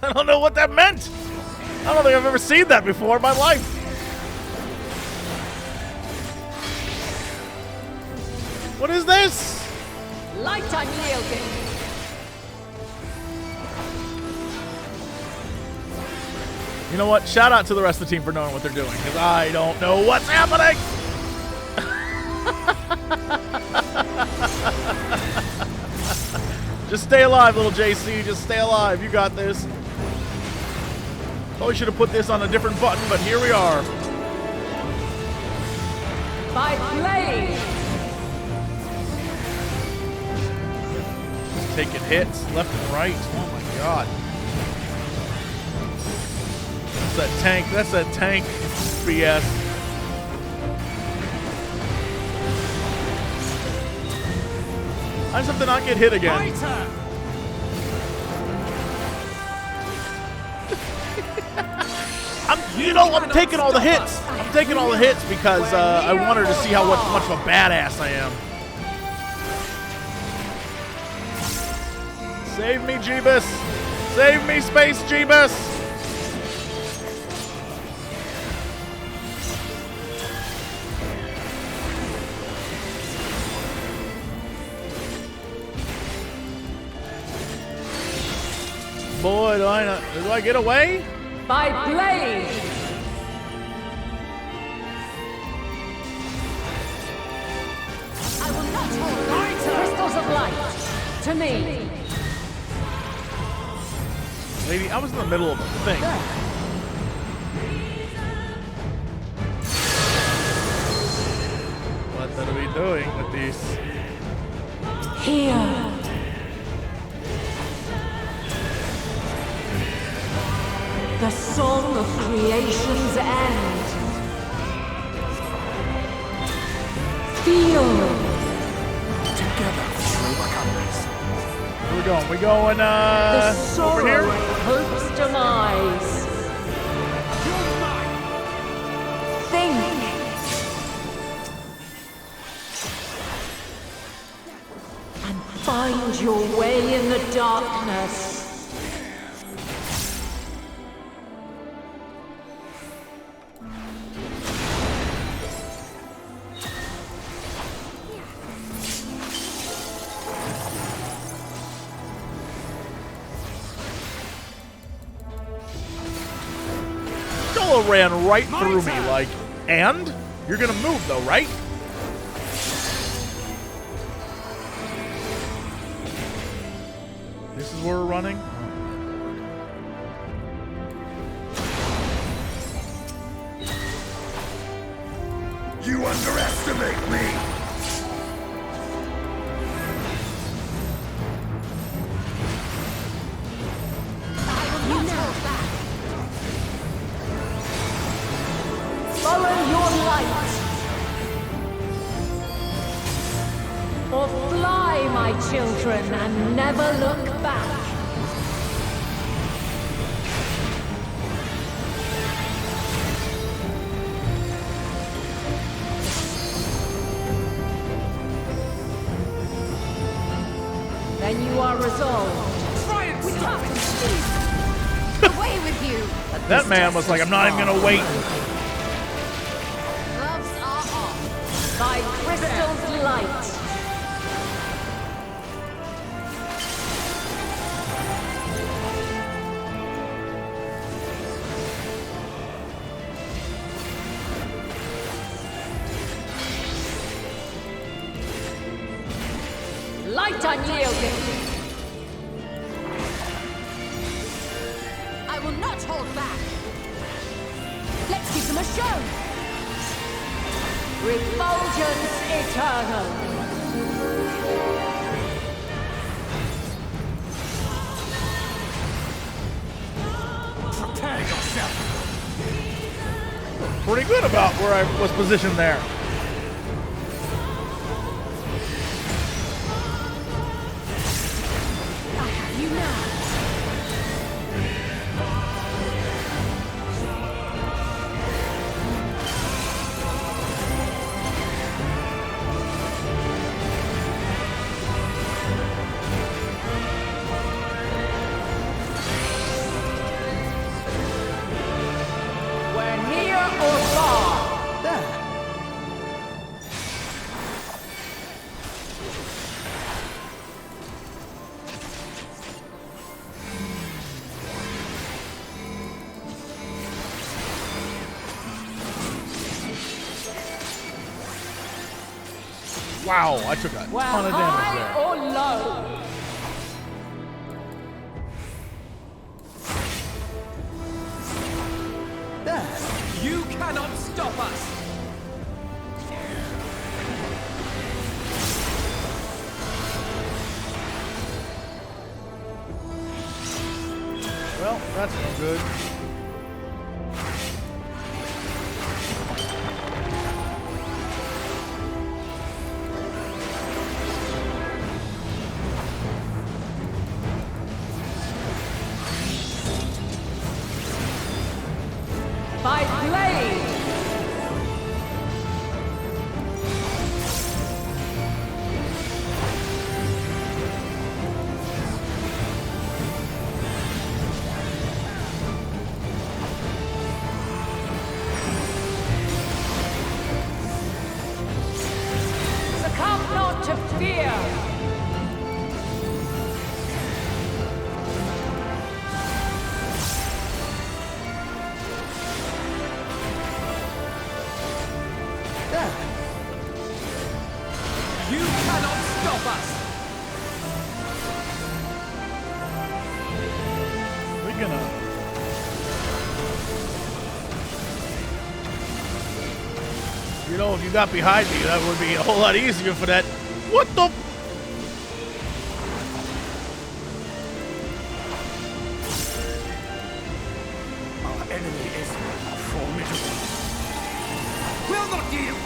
A: I don't know what that meant. I don't think I've ever seen that before in my life. What is this?
H: Light unyielding.
A: You know what? Shout out to the rest of the team for knowing what they're doing, because I don't know what's happening. Just stay alive, little JC. Just stay alive. You got this. Probably should have put this on a different button, but here we are.
H: By blade.
A: Taking hits left and right. Oh my god. That's that tank. That's that tank BS. I just have to not get hit again. I'm taking all the hits. I'm taking all the hits because I wanted to see how much of a badass I am. Save me, Jeebus! Save me, Space Jeebus! Boy, do I get away?
H: By blade.
C: I will not hold back.
H: Crystals of light. To me.
A: Lady, I was in the middle of a thing. What are we doing with these?
H: Here. The song of creation's end. Feel.
G: Together, we shall overcome this.
A: Where we going? We going
H: The sorrow
A: over here?
H: of hope's demise. Think. And find your way in the darkness.
A: Ran right through me, like, and? You're gonna move though, right? This is where we're running?
K: You underestimate me!
H: Follow your light. Or fly, my children, and never look back. Then you are resolved.
C: Away with you!
A: That man was like, I'm not even gonna wait.
C: Gloves are off.
H: By crystal's light.
D: quite unyielding. I will not hold back. Let's give them a show. Refulgence eternal.
G: Prepare yourself.
A: Pretty good about where I was positioned there.
I: I have you now.
D: We're near or far.
A: Wow, I took a ton of damage
D: High
A: there.
D: or low.
B: You cannot stop us!
A: Well, that's no good.
D: By blade. Succumb not to fear.
B: You cannot stop us!
A: We're gonna. You know, if you got behind me, that would be a whole lot easier for that. What the?
G: Our enemy is formidable. Will not yield!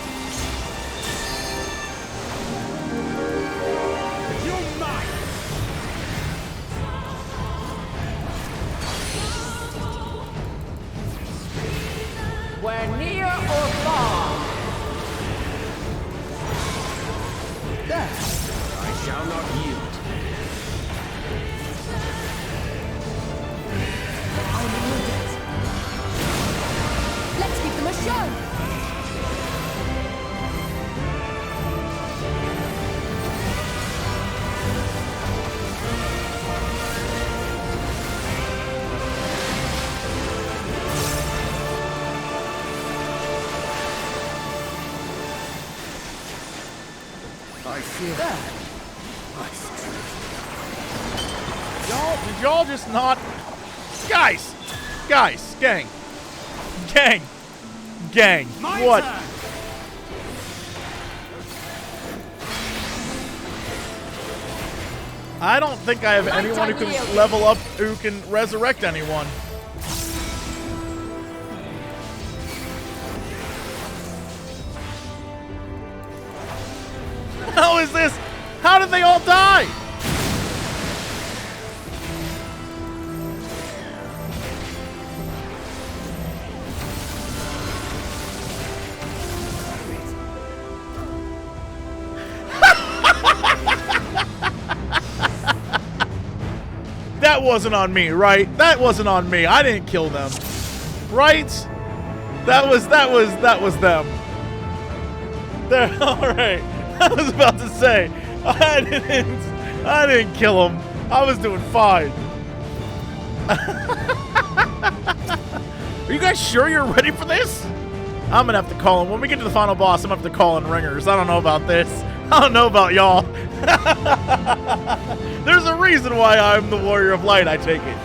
G: You're mine!
D: We're near or far.
J: I shall not yield.
I: I'm wounded. Let's give them a show.
J: I fear my strength.
A: Did y'all just not? Guys, gang. What? I don't think I have anyone who can level up, who can resurrect anyone. How is this? How did they all die? That wasn't on me, right? That wasn't on me. I didn't kill them. Right? That was them. There, all right. I was about to say, I didn't kill him. I was doing fine. Are you guys sure you're ready for this? I'm gonna have to call in. When we get to the final boss, I'm gonna have to call in ringers. I don't know about this. I don't know about y'all. There's a reason why I'm the Warrior of Light, I take it.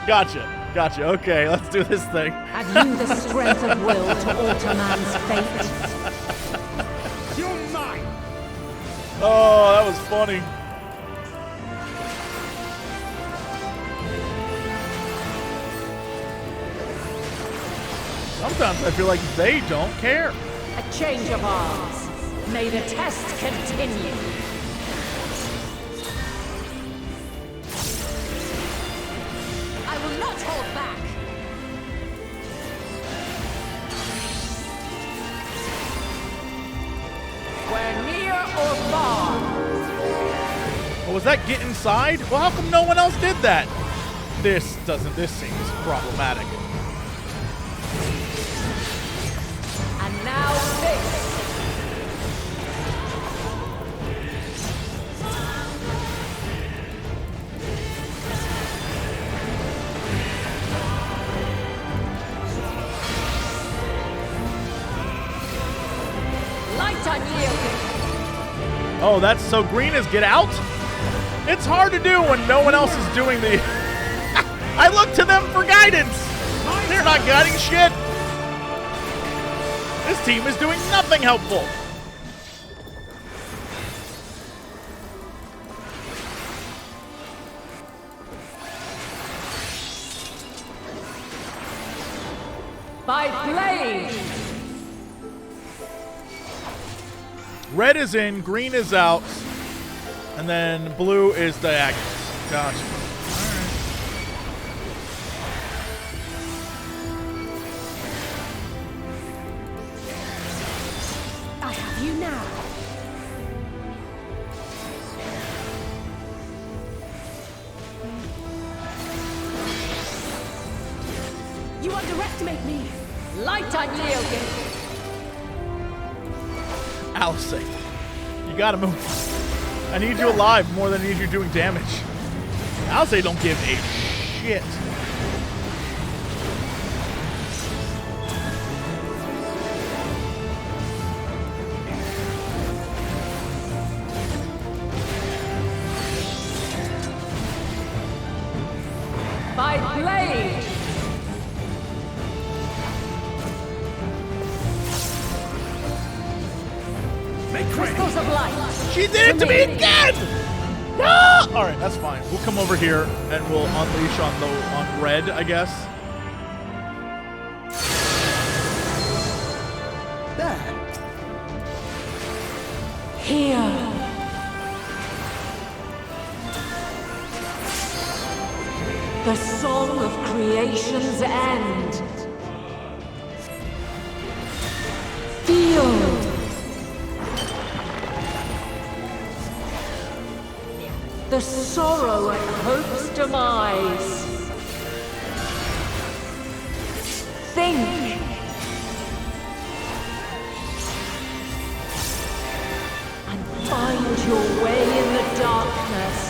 A: Gotcha. Gotcha. Okay, let's do this thing.
H: Have you the strength of will to alter man's fate?
B: You're mine!
A: Oh, that was funny. Sometimes I feel like they don't care.
H: A change of arms. May the test continue.
D: I will not hold back.
H: Where near or far.
A: Oh, was that get inside? Well, how come no one else did that? This seems problematic.
H: And now this.
A: Oh, that's so green is get out? It's hard to do when no one else is doing the... I look to them for guidance. They're not guiding shit. This team is doing nothing helpful.
H: By blade.
A: Red is in, green is out, and then blue is diagonal. Gotcha.
I: I have you now. You underestimate me.
H: Light unyielding.
A: Alice, you gotta move. I need you alive more than I need you doing damage. Alice don't give a shit.
H: By blade. Crystals of light.
A: She did it to me again! Ah! Alright, that's fine. We'll come over here and we'll unleash on red, I guess.
F: There.
H: Here. The song of creation's end. Feel. The sorrow at hope's demise. Think. And find your way in the darkness.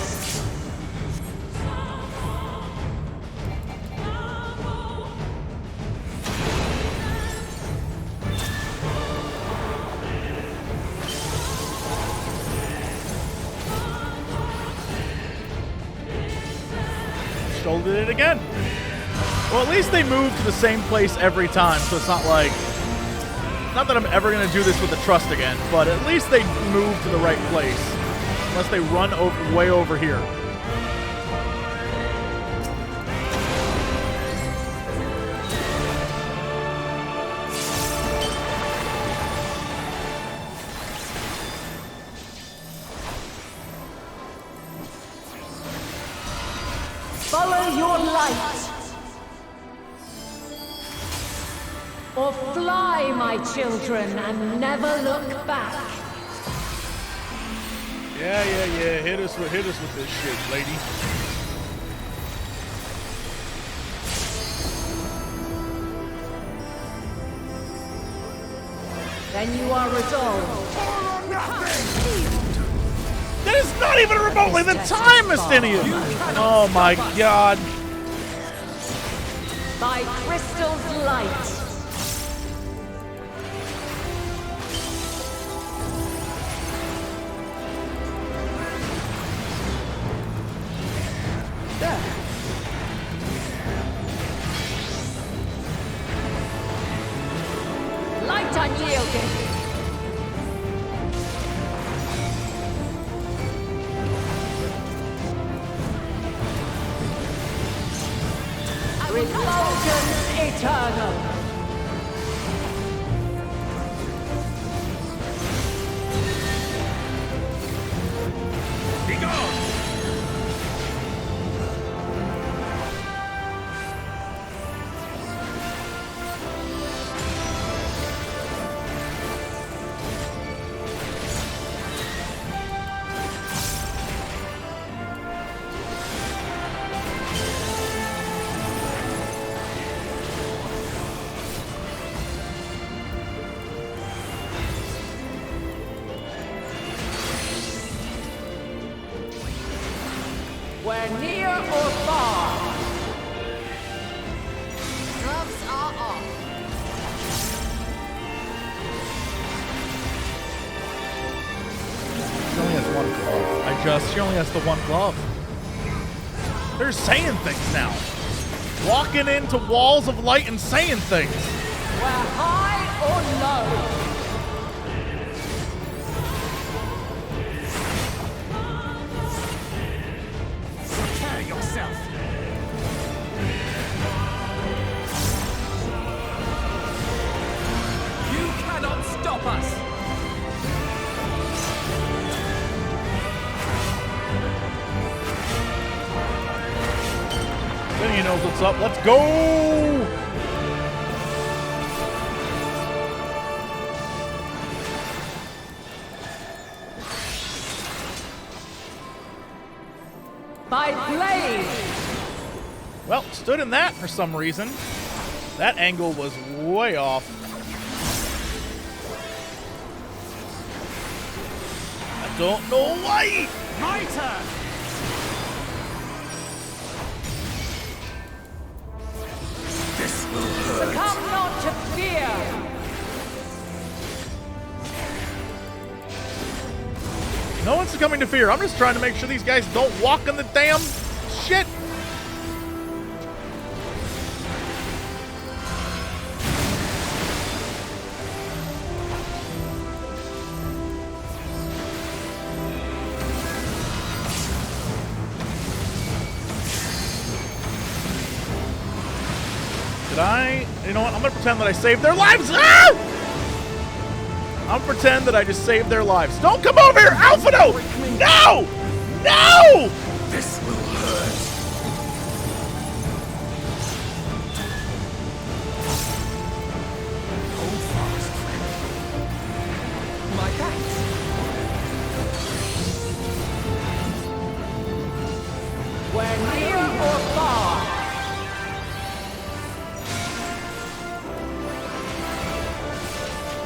A: Did it again. Well, at least they move to the same place every time, so it's not like... Not that I'm ever going to do this with the trust again, but at least they move to the right place. Unless they run way over here.
H: Follow your light. Or fly, my children, and never look back.
A: Yeah. Hit us with this shit, lady.
H: Then you are resolved.
A: That is not even remotely the time, Mystinian! Oh my god.
H: By crystal's light. eternal.
K: Be gone!
H: We're near or far.
C: Gloves are off.
A: She only has one glove. She only has the one glove. They're saying things now. Walking into walls of light and saying things.
H: We're high or low.
B: Prepare yourself. You cannot stop us.
A: Then he knows what's up. Let's go!
H: By blade.
A: Well, stood in that for some reason. That angle was way off. I don't know why.
B: My turn.
K: This will hurt.
H: Come not to fear.
A: No one's succumbing to fear. I'm just trying to make sure these guys don't walk in the damn shit. Did I? You know what? I'm gonna pretend that I saved their lives. Ah! I'm gonna pretend that I just saved their lives. Don't come over here, Alphino! No! No!
K: This will hurt.
B: Hold fast, friend. My thanks.
H: We're near or far.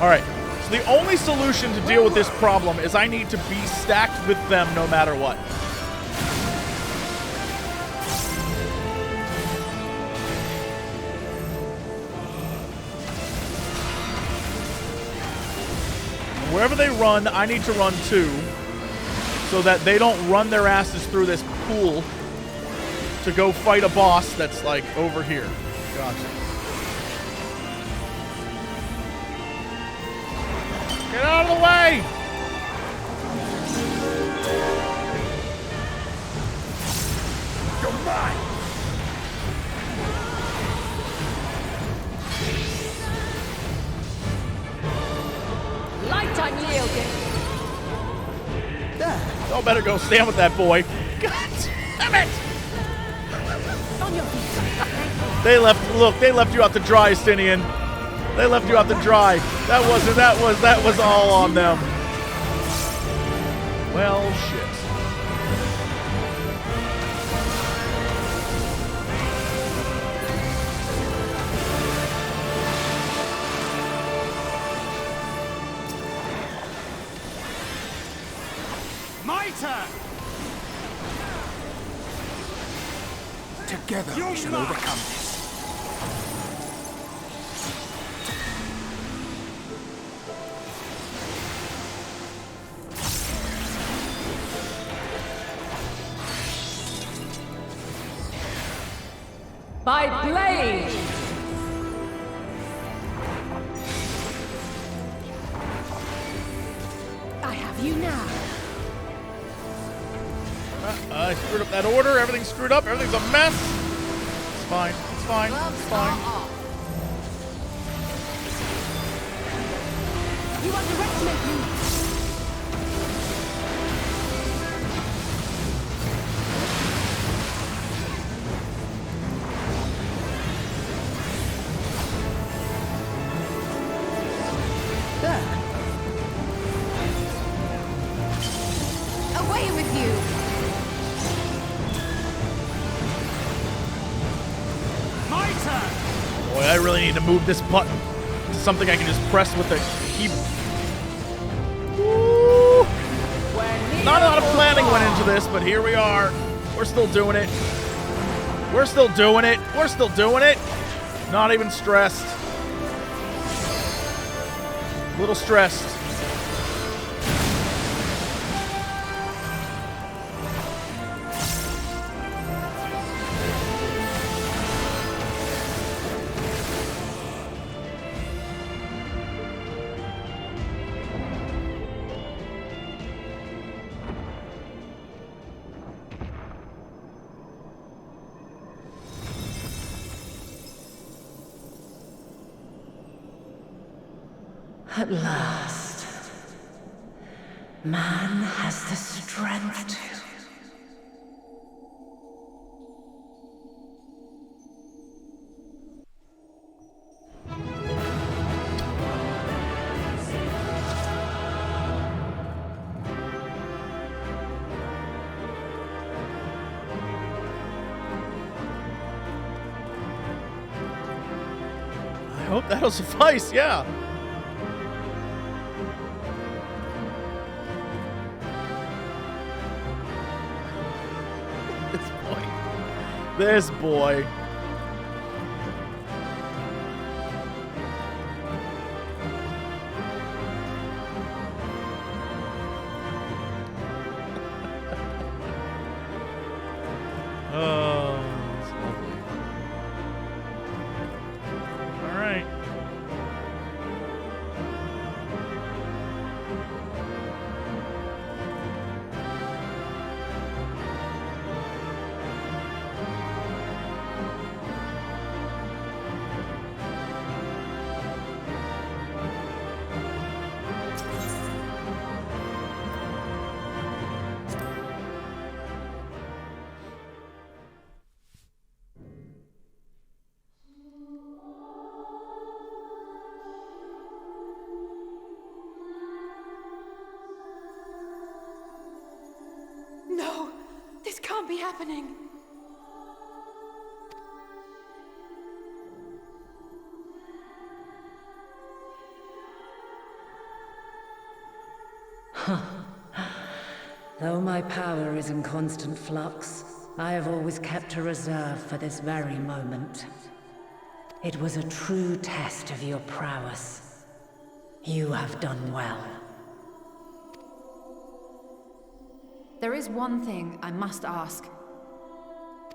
A: All right. So the only solution to deal with this problem is I need to be stacked with them no matter what. Wherever they run, I need to run too, so that they don't run their asses through this pool to go fight a boss that's like over here. Gotcha. Get out of the way!
K: You're mine!
H: Light unyielding.
A: Y'all better go stand with that boy. God damn it!
I: On your feet.
A: They left. Look, they left you out to dry, Stinian. They left you out to dry. That was all on them. Well, shit.
B: My turn.
K: Together we shall overcome this.
H: By blade.
I: I have you now.
A: I screwed up that order. Everything's screwed up. Everything's a mess. It's fine. It's fine. It's fine.
I: You underestimate me!
C: Away with you!
B: My turn!
A: Boy, I really need to move this button to something I can just press with the keyboard. Woo! Not a lot of planning went into this, but here we are. We're still doing it. We're still doing it. We're still doing it. Not even stressed. A little stressed.
H: At last, man has the strength to.
A: I hope that'll suffice, yeah. This boy. Oh, that's lovely. All right.
I: No! This can't be happening!
H: Though my power is in constant flux, I have always kept a reserve for this very moment. It was a true test of your prowess. You have done well.
C: There is one thing I must ask.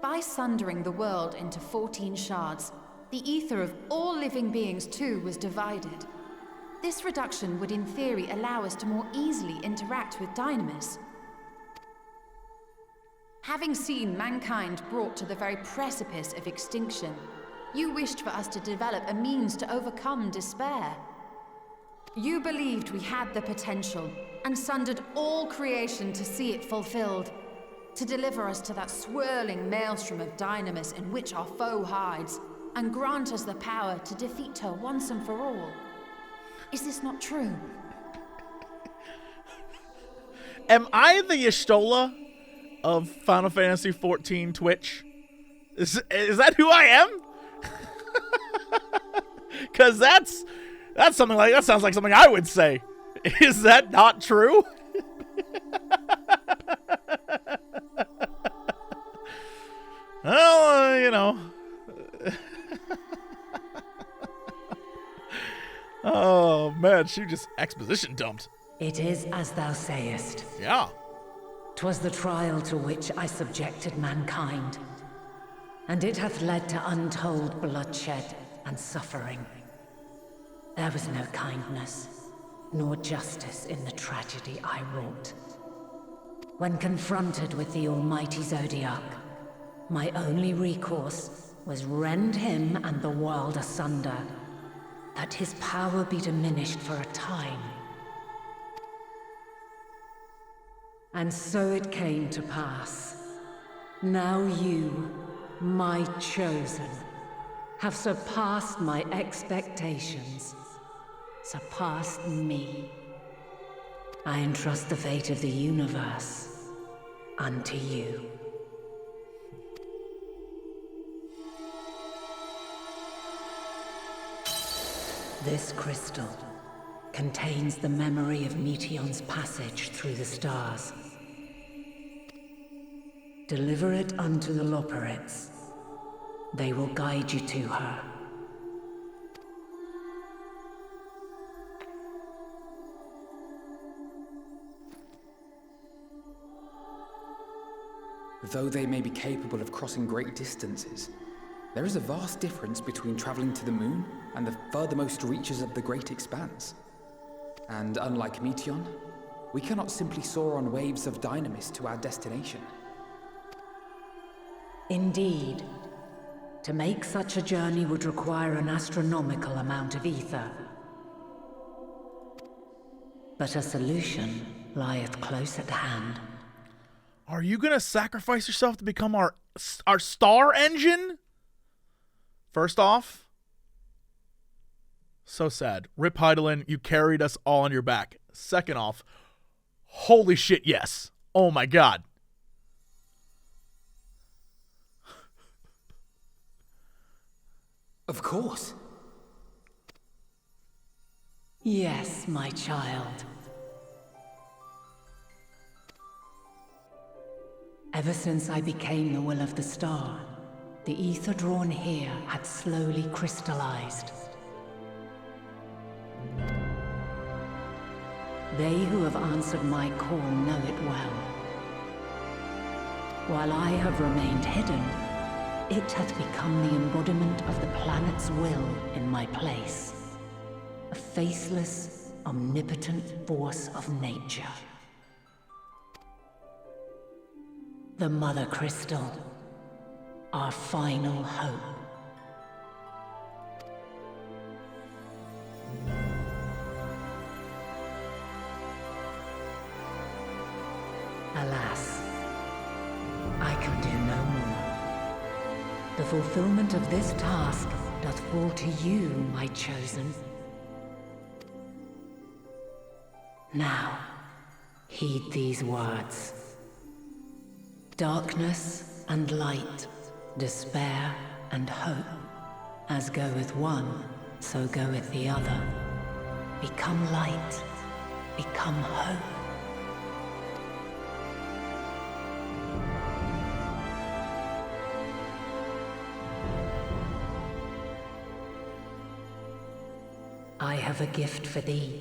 C: By sundering the world into 14 shards, the ether of all living beings too was divided. This reduction would in theory allow us to more easily interact with Dynamis. Having seen mankind brought to the very precipice of extinction, you wished for us to develop a means to overcome despair. You believed we had the potential, and sundered all creation to see it fulfilled, to deliver us to that swirling maelstrom of Dynamis in which our foe hides, and grant us the power to defeat her once and for all. Is this not true?
A: Am I the Y'shtola of Final Fantasy XIV Twitch? Is that who I am? Because that's something like that sounds like something I would say. Is that not true? Well, you know. Oh man, she just exposition dumped.
H: It is as thou sayest.
A: Yeah.
H: 'Twas the trial to which I subjected mankind, and it hath led to untold bloodshed and suffering. There was no kindness, nor justice in the tragedy I wrought. When confronted with the almighty Zodiac, my only recourse was rend him and the world asunder, that his power be diminished for a time, And so it came to pass. Now you, my chosen, have surpassed my expectations. Surpassed me. I entrust the fate of the universe unto you. This crystal contains the memory of Meteion's passage through the stars. Deliver it unto the Loporrits. They will guide you to her.
L: Though they may be capable of crossing great distances, there is a vast difference between traveling to the moon and the furthermost reaches of the great expanse. And unlike Meteion, we cannot simply soar on waves of dynamis to our destination.
H: Indeed. To make such a journey would require an astronomical amount of ether. But a solution lieth close at hand.
A: Are you gonna sacrifice yourself to become our star engine? First off, so sad. Rip Hydaelyn, you carried us all on your back. Second off, holy shit, yes. Oh my god.
L: Of course.
H: Yes, my child. Ever since I became the will of the star, the ether drawn here had slowly crystallized. They who have answered my call know it well. While I have remained hidden, it hath become the embodiment of the planet's will in my place. A faceless, omnipotent force of nature. The Mother Crystal, our final hope. Alas, I can do no more. The fulfillment of this task doth fall to you, my chosen. Now, heed these words. Darkness and light, despair and hope. As goeth one, so goeth the other. Become light, become hope. I have a gift for thee.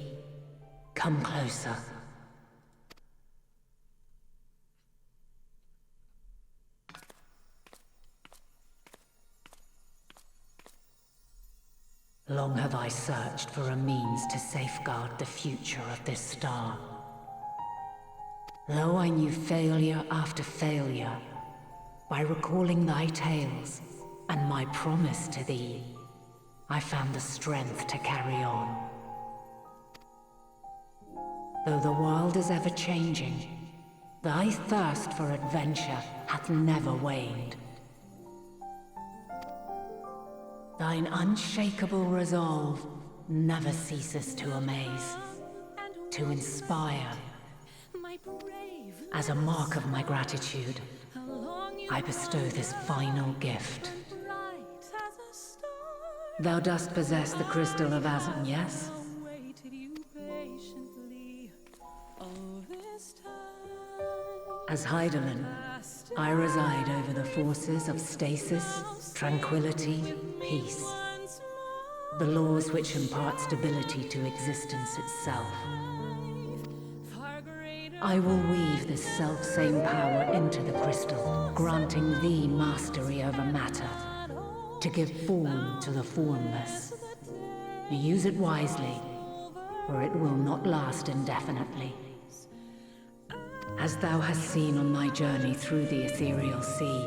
H: Come closer. Long have I searched for a means to safeguard the future of this star. Though I knew failure after failure, by recalling thy tales and my promise to thee, I found the strength to carry on. Though the world is ever changing, thy thirst for adventure hath never waned. Thine unshakable resolve never ceases to amaze, to inspire. As a mark of my gratitude, I bestow this final gift. Thou dost possess the crystal of Amon, yes? As Hydaelyn, I reside over the forces of stasis, tranquility, peace. The laws which impart stability to existence itself. I will weave this self-same power into the crystal, granting thee mastery over matter, to give form to the formless. Use it wisely, for it will not last indefinitely. As thou hast seen on thy journey through the ethereal sea,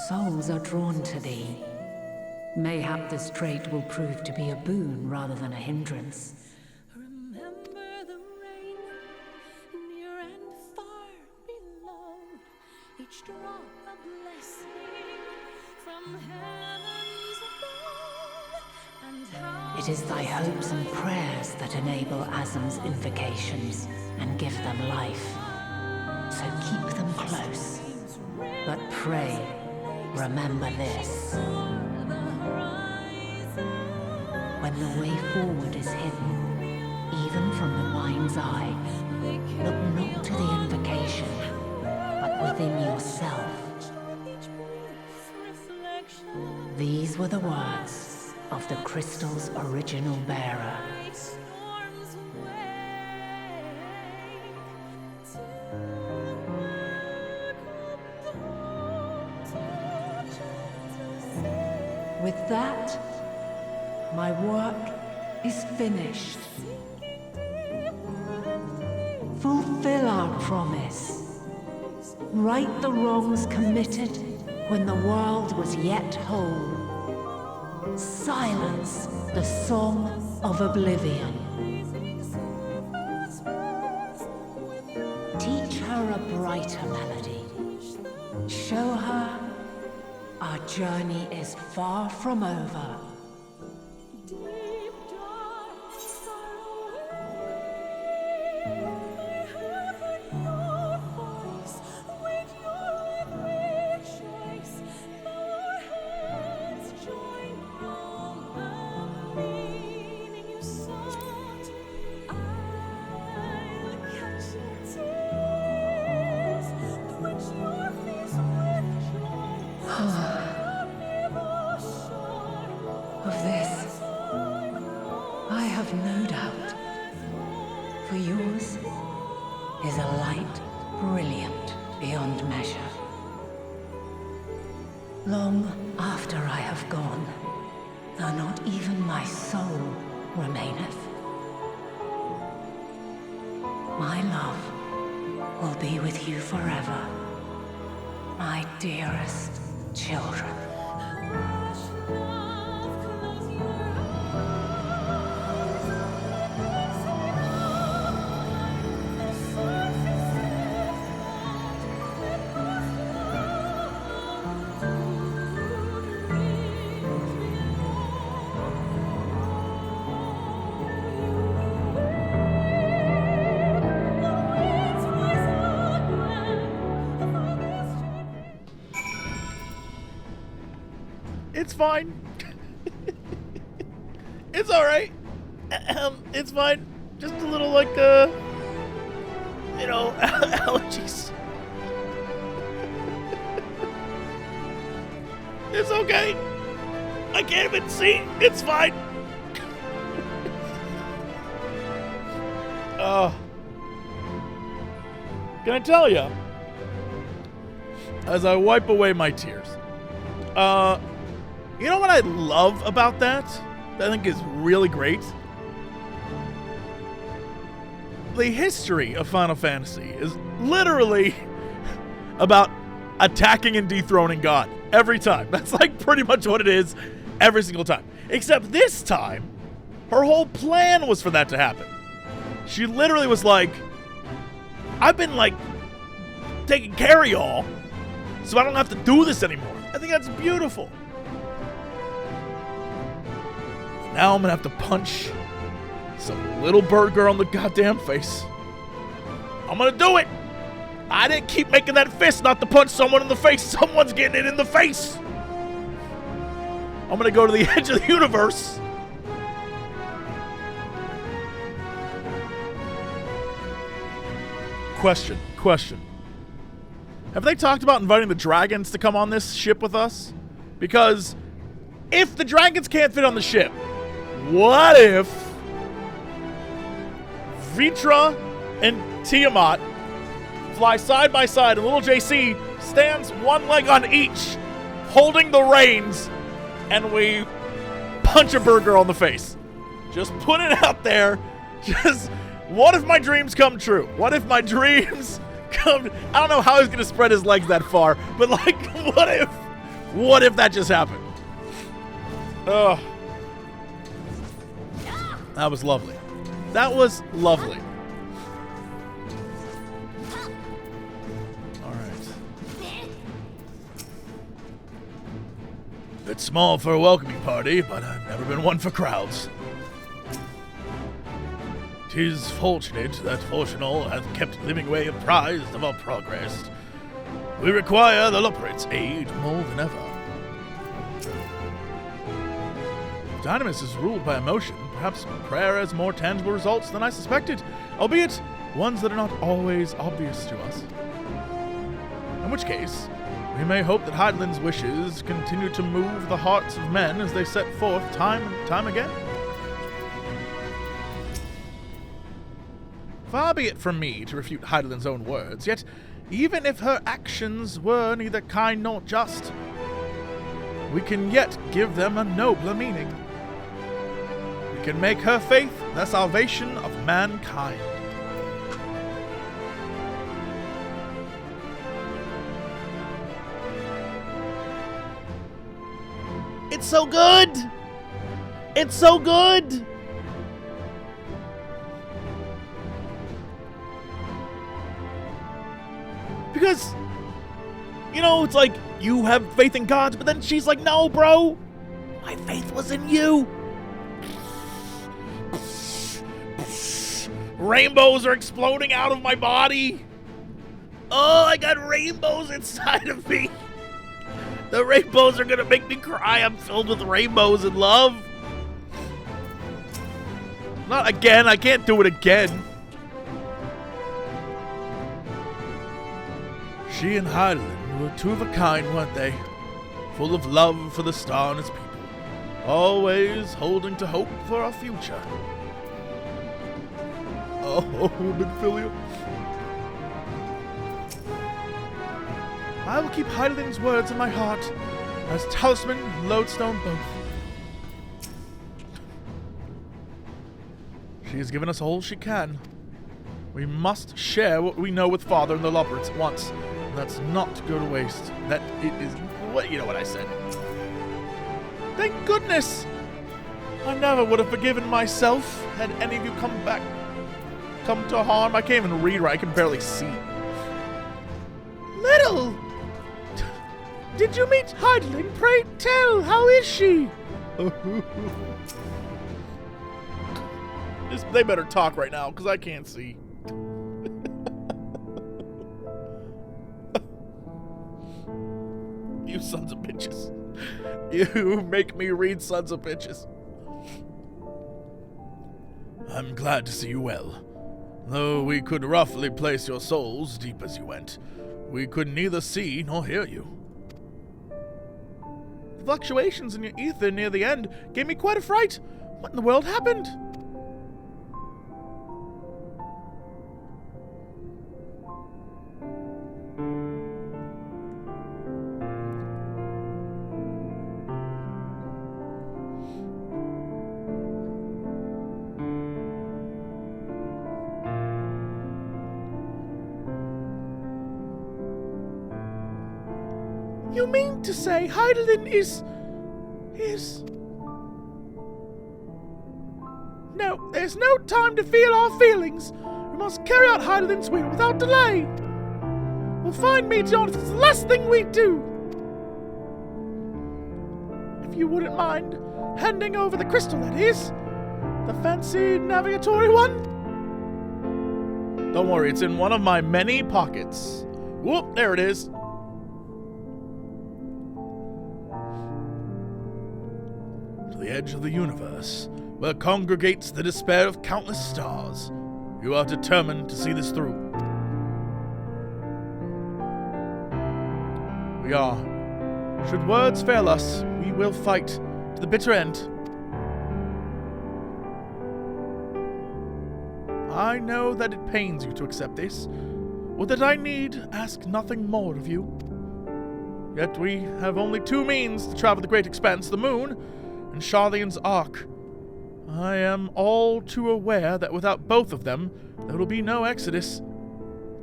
H: souls are drawn to thee. Mayhap this trait will prove to be a boon rather than a hindrance.
I: Remember the rain, near and far.
D: each drop a blessing from heavens above, and how
H: It is thy hopes and prayers that enable Azam's invocations and give them life. So keep them close. But pray, remember this. When the way forward is hidden, even from the mind's eye, look not to the invocation, but within yourself. These were the words of the crystal's original bearer. With that, my work is finished. Fulfill our promise. Right the wrongs committed when the world was yet whole. Silence the song of oblivion. Teach her a brighter melody. Show her our journey is far from over. Of this, I have no doubt. For yours is a light brilliant beyond measure. Long after I have gone, though not even my soul remaineth, my love will be with you forever, my dearest children.
A: It's fine. It's alright. It's fine. Just a little, like, allergies. It's okay. I can't even see. It's fine. Can I tell you, as I wipe away my tears, you know what I love about that I think is really great? The history of Final Fantasy is literally about attacking and dethroning God every time. That's like pretty much what it is every single time. Except this time, her whole plan was for that to happen. She literally was like, I've been like taking care of y'all, so I don't have to do this anymore. I think that's beautiful. Now I'm gonna have to punch some little bird girl in the goddamn face. I'm gonna do it. I didn't keep making that fist not to punch someone in the face. Someone's getting it in the face. I'm gonna go to the edge of the universe. Question. Have they talked about inviting the dragons to come on this ship with us? Because if the dragons can't fit on the ship, what if Viera and Tiamat fly side by side and Lil JC stands one leg on each, holding the reins, and we punch a bird girl in the face? Just put it out there. Just, what if my dreams come true? What if my dreams come... I don't know how he's going to spread his legs that far, but like, what if that just happened? Ugh. That was lovely. That was lovely. All right. Bit small for a welcoming party, but I've never been one for crowds. 'Tis fortunate that Fortunal hath kept living way apprised of our progress. We require the Loporrit's aid more than ever. If Dynamis is ruled by emotion, perhaps prayer has more tangible results than I suspected, albeit ones that are not always obvious to us. In which case, we may hope that Hydaelyn's wishes continue to move the hearts of men as they set forth time and time again. Far be it from me to refute Hydaelyn's own words, yet even if her actions were neither kind nor just, we can yet give them a nobler meaning. We can make her faith the salvation of mankind. It's so good! It's so good! Because, you know, it's like, you have faith in God, but then she's like, no, bro! My faith was in you! Rainbows are exploding out of my body! Oh, I got rainbows inside of me! The rainbows are gonna make me cry. I'm filled with rainbows and love. Not again. I can't do it again. She and Hydaelyn were two of a kind, weren't they? Full of love for the star and its people. Always holding to hope for our future. Oh, Minfilia. I will keep Hydaelyn's words in my heart, as talisman and lodestone both. She has given us all she can. We must share what we know with Father and the Loporrits at once. And that's not to go to waste. That it is what you know what I said. Thank goodness! I never would have forgiven myself had any of you come to harm. I can't even read right, I can barely see. Little! Did you meet Hydaelyn? Pray tell, how is she? They better talk right now, because I can't see. You sons of bitches. You make me read sons of bitches. I'm glad to see you well. Though we could roughly place your souls deep as you went, we could neither see nor hear you. The fluctuations in your ether near the end gave me quite a fright. What in the world happened? You mean to say Hydaelyn is... No, there's no time to feel our feelings. We must carry out Hydaelyn's will without delay. We'll find Meteor if it's the last thing we do. If you wouldn't mind handing over the crystal, that is. The fancy navigatory one. Don't worry, it's in one of my many pockets. Whoop, there it is. The edge of the universe, where congregates the despair of countless stars. You are determined to see this through. We are. Should words fail us, we will fight to the bitter end. I know that it pains you to accept this, or that I need ask nothing more of you. Yet we have only two means to travel the great expanse, the moon and Charlene's Ark. I am all too aware that without both of them, there will be no exodus.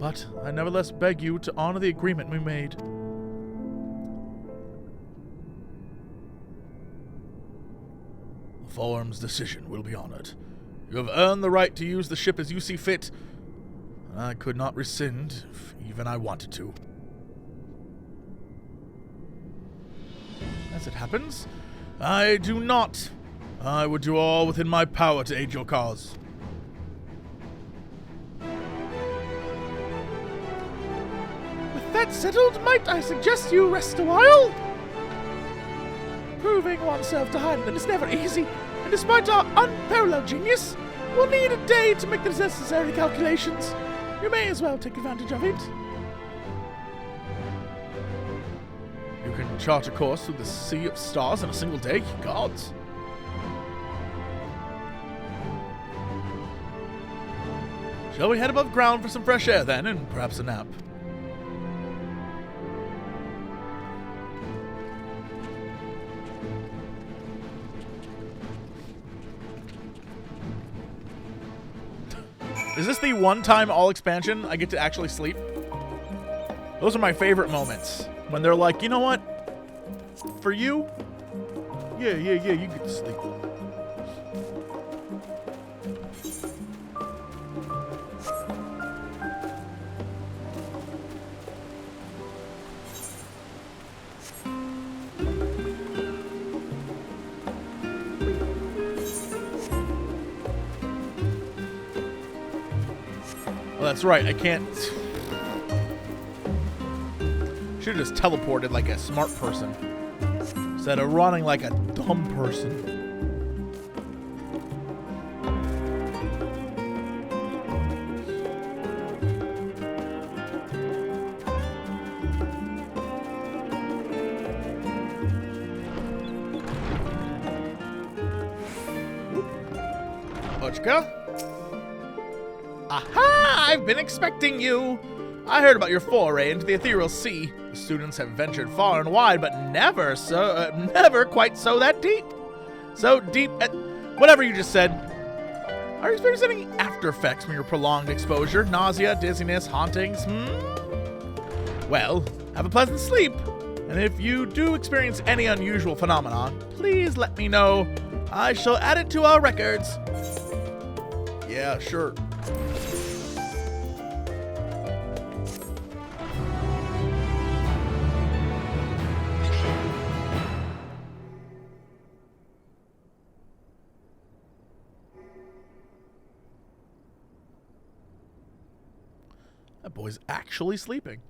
A: But I nevertheless beg you to honor the agreement we made. The Forum's decision will be honored. You have earned the right to use the ship as you see fit. I could not rescind if even I wanted to. as it happens. I do not. I would do all within my power to aid your cause. With that settled, might I suggest you rest a while? Proving oneself to Hydaelyn is never easy, and despite our unparalleled genius, we'll need a day to make the necessary calculations. You may as well take advantage of it. You can chart a course through the sea of stars in a single day, ye gods. Shall we head above ground for some fresh air then, and perhaps a nap? Is this the one-time all expansion I get to actually sleep? Those are my favorite moments. When they're like, you know what? For you? Yeah, you get to sleep. Oh, that's right, I can't... Should've just teleported like a smart person, instead of running like a dumb person. Ochka? Aha! I've been expecting you! I heard about your foray into the ethereal sea. The students have ventured far and wide, but never quite so that deep. So deep at... Whatever you just said. Are you experiencing any after effects from your prolonged exposure? Nausea, dizziness, hauntings? Well, have a pleasant sleep. And if you do experience any unusual phenomenon, please let me know. I shall add it to our records. Yeah, sure. That boy's actually sleeping.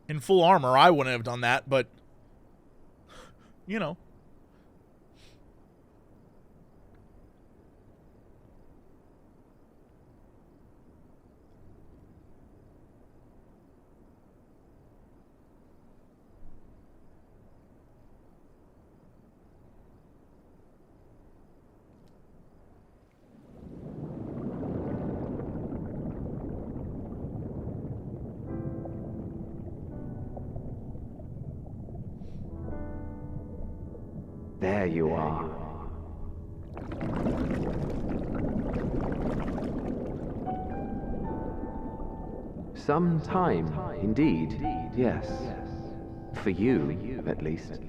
A: In full armor, I wouldn't have done that, but... You know.
M: There you are. Some time, indeed, yes. For you, at least.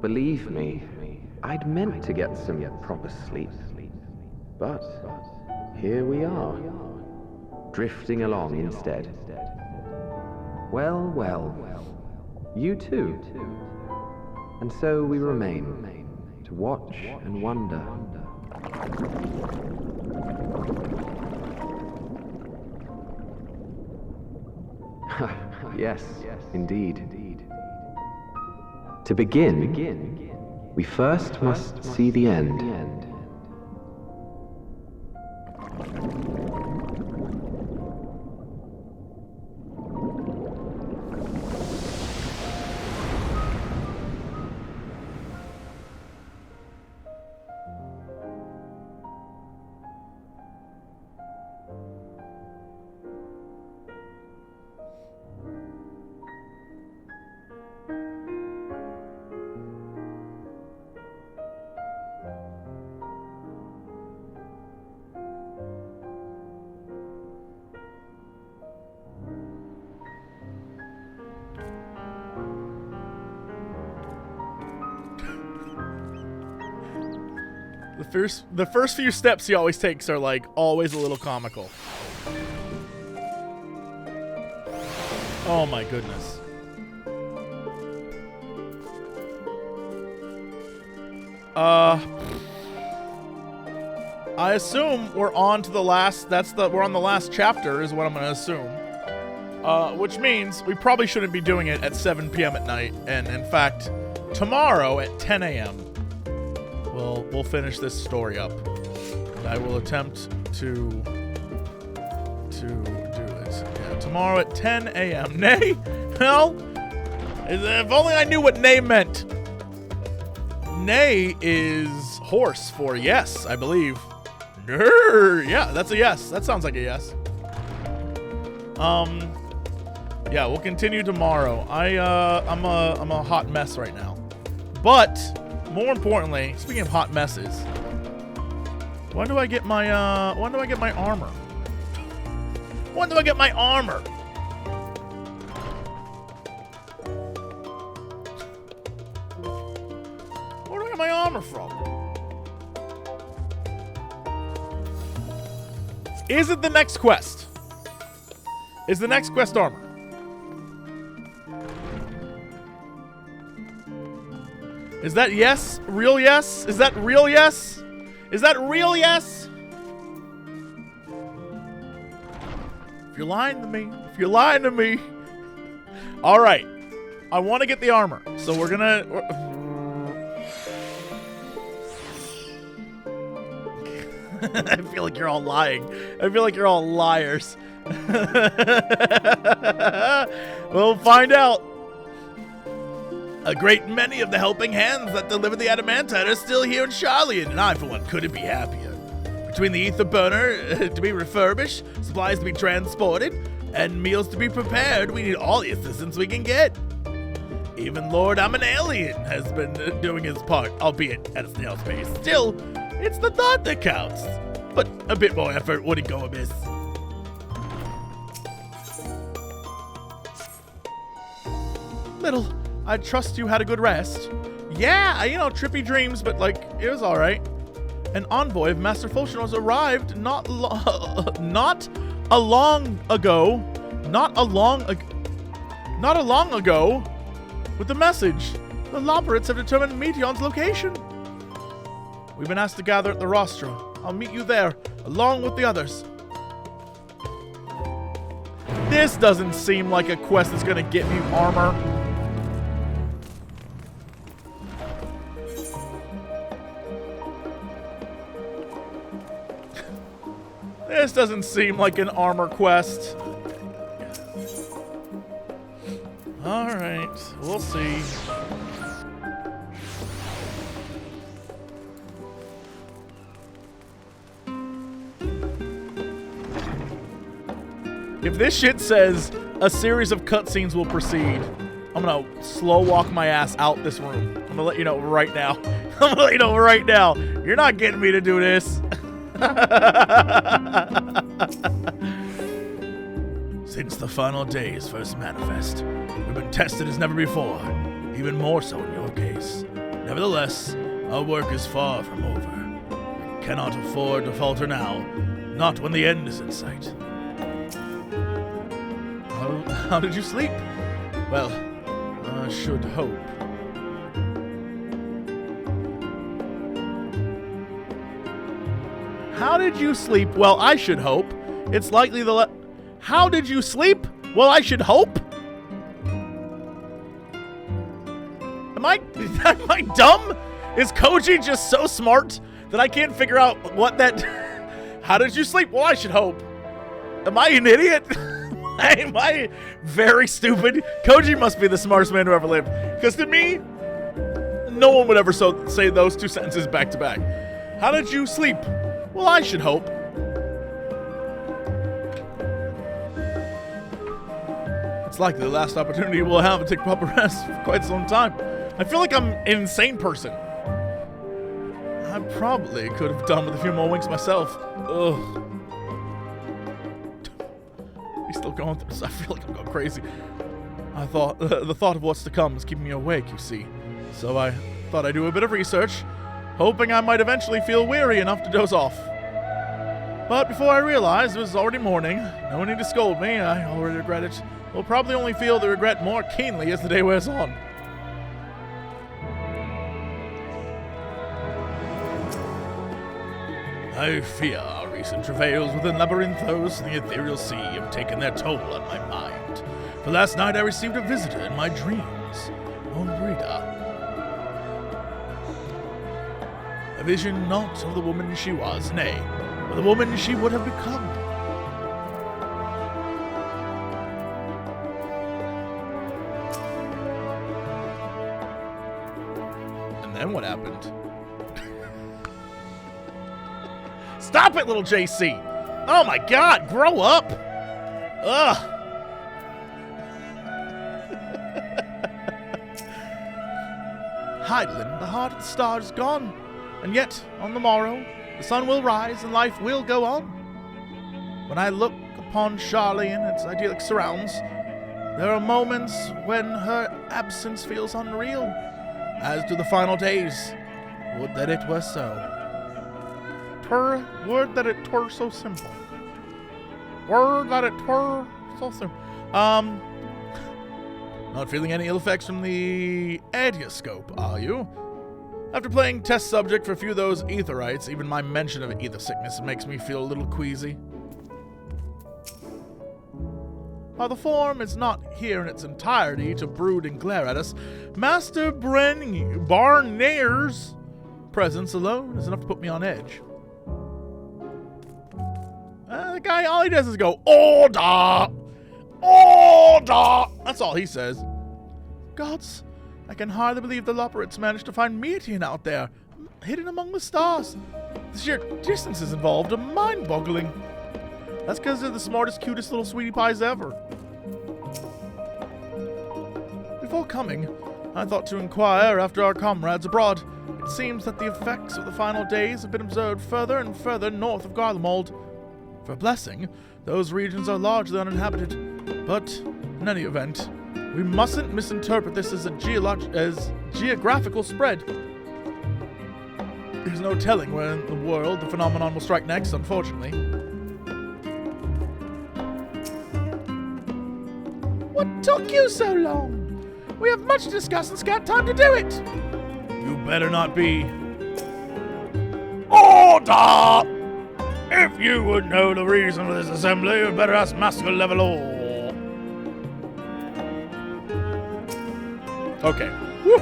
M: Believe me, I'd meant to get some proper sleep. But here we are, drifting along instead. Well, well, you too. And so we remain, to watch and wonder. Yes, indeed. To begin, we first must see the end. The first few steps he always takes are like always a little comical.
A: Oh my goodness. I assume we're on to the last, we're on the last chapter is what I'm going to assume. Which means we probably shouldn't be doing it at 7 p.m. at night. And in fact, tomorrow at 10 a.m. we'll finish this story up. And I will attempt to do it. Yeah, tomorrow at 10 a.m. Nay? Well, if only I knew what nay meant. Nay is horse for yes, I believe. Yeah, that's a yes. That sounds like a yes. Yeah, we'll continue tomorrow. I'm a hot mess right now. But more importantly, speaking of hot messes, when do I get my armor? When do I get my armor? Where do I get my armor from? Is it the next quest? Is the next quest armor? Is that yes? Real yes? Is that real yes? Is that real yes? If you're lying to me, if you're lying to me. All right. I want to get the armor. So we're gonna... I feel like you're all lying. I feel like you're all liars. We'll find out. A great many of the helping hands that delivered the adamantite are still here in Charlian, and I, for one, couldn't be happier. Between the ether burner to be refurbished, supplies to be transported, and meals to be prepared, we need all the assistance we can get. Even Lord Hydaelyn has been doing his part, albeit at a snail's pace. Still, it's the thought that counts. But a bit more effort wouldn't go amiss. Little, I trust you had a good rest. Yeah, you know, trippy dreams, but like, it was alright. An envoy of Master Fulchino's arrived not long ago with the message. The Loperates have determined Meteon's location. We've been asked to gather at the rostra. I'll meet you there, along with the others. This doesn't seem like a quest that's gonna get me armor. This doesn't seem like an armor quest. Alright, we'll see. If this shit says a series of cutscenes will proceed, I'm gonna slow walk my ass out this room. I'm gonna let you know right now. I'm gonna let you know right now. You're not getting me to do this. Since the final days first manifest, we've been tested as never before, even more so in your case. Nevertheless, our work is far from over. We cannot afford to falter now, not when the end is in sight. How did you sleep? Well, I should hope. How did you sleep? Well, I should hope. It's likely How did you sleep? Well, I should hope. Am I dumb? Is Koji just so smart that I can't figure out what that... How did you sleep? Well, I should hope. Am I an idiot? Am I very stupid? Koji must be the smartest man who ever lived. Because to me, no one would ever say those two sentences back to back. How did you sleep? Well, I should hope. It's likely the last opportunity we'll have to take proper rest for quite some time. I feel like I'm an insane person. I probably could have done with a few more winks myself. Ugh. He's still going through this. I feel like I'm going crazy. I thought the thought of what's to come is keeping me awake, you see. So I thought I'd do a bit of research, hoping I might eventually feel weary enough to doze off. But before I realized it was already morning, no need to scold me, I already regret it. will probably only feel the regret more keenly as the day wears on. I fear our recent travails within labyrinthos and the ethereal sea have taken their toll on my mind. For last night I received a visitor in my dreams, Viera. A vision not of the woman she was, nay, but the woman she would have become. And then what happened? Stop it, Lil JC! Oh my god, grow up! Ugh! Hydaelyn, the heart of the stars, is gone. And yet, on the morrow, the sun will rise and life will go on. When I look upon Charlie and its idyllic surrounds, there are moments when her absence feels unreal, as do the final days. Would that it were so. Would that it were so simple. Word that it were so simple. Not feeling any ill effects from the Adioscope, are you? After playing test subject for a few of those etherites, even my mention of ether sickness makes me feel a little queasy. While the form is not here in its entirety to brood and glare at us, Master Barnair's presence alone is enough to put me on edge. The guy, all he does is go, "Order! Order!" That's all he says. Gods, I can hardly believe the Loperates managed to find Meteon out there, hidden among the stars. The sheer distances involved are mind-boggling. That's because they're the smartest, cutest little sweetie pies ever. Before coming, I thought to inquire after our comrades abroad. It seems that the effects of the final days have been observed further and further north of Garlemald. For a blessing, those regions are largely uninhabited, but in any event, we mustn't misinterpret this as geographical spread. There's no telling where in the world the phenomenon will strike next, unfortunately. What took you so long? We have much to discuss and scarce time to do it. You better not be. Order! If you would know the reason for this assembly, you'd better ask Master Levelor. Okay. Woo.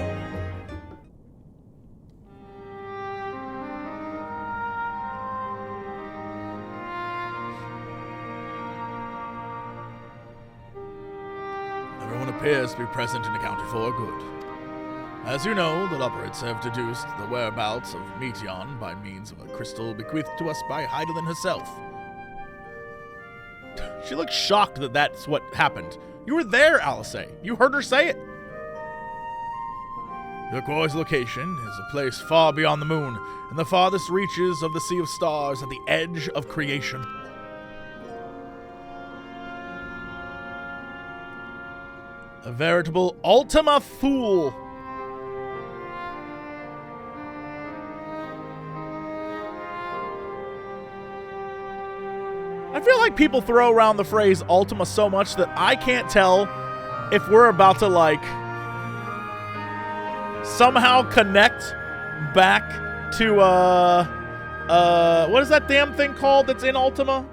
A: Everyone appears to be present and accounted for good. As you know, the Loperates have deduced the whereabouts of Meteon by means of a crystal bequeathed to us by Hydaelyn herself. She looks shocked that that's what happened. You were there, Alice. You heard her say it. The Quarry's location is a place far beyond the moon, in the farthest reaches of the Sea of Stars at the edge of creation. A veritable Ultima Thule. I feel like people throw around the phrase Ultima so much that I can't tell if we're about to, like, somehow connect back to, what is that damn thing called that's in Ultima?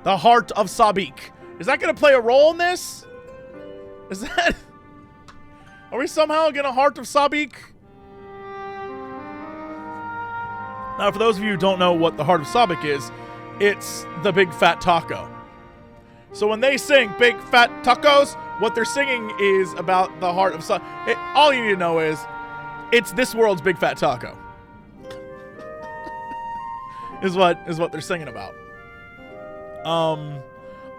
A: The Heart of Sabik. Is that going to play a role in this? Is that... Are we somehow going to Heart of Sabik? Now, for those of you who don't know what the Heart of Sabik is, it's the big fat taco. So when they sing big fat tacos, what they're singing is about the heart of Sabik. All you need to know is it's this world's big fat taco. is what they're singing about.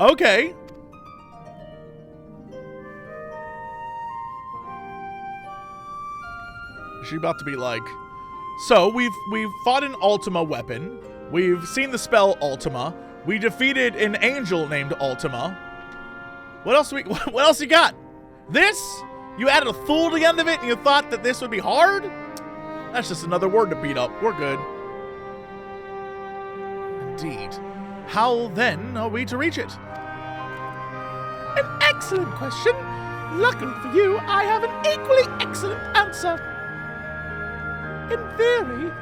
A: Okay. Is she about to be like, so we've fought an Ultima weapon. We've seen the spell Ultima. We defeated an angel named Ultima. What else you got? This? You added a Thule to the end of it and you thought that this would be hard? That's just another word to beat up. We're good. Indeed. How then are we to reach it? In excellent question. Luckily for you, I have an equally excellent answer. In theory,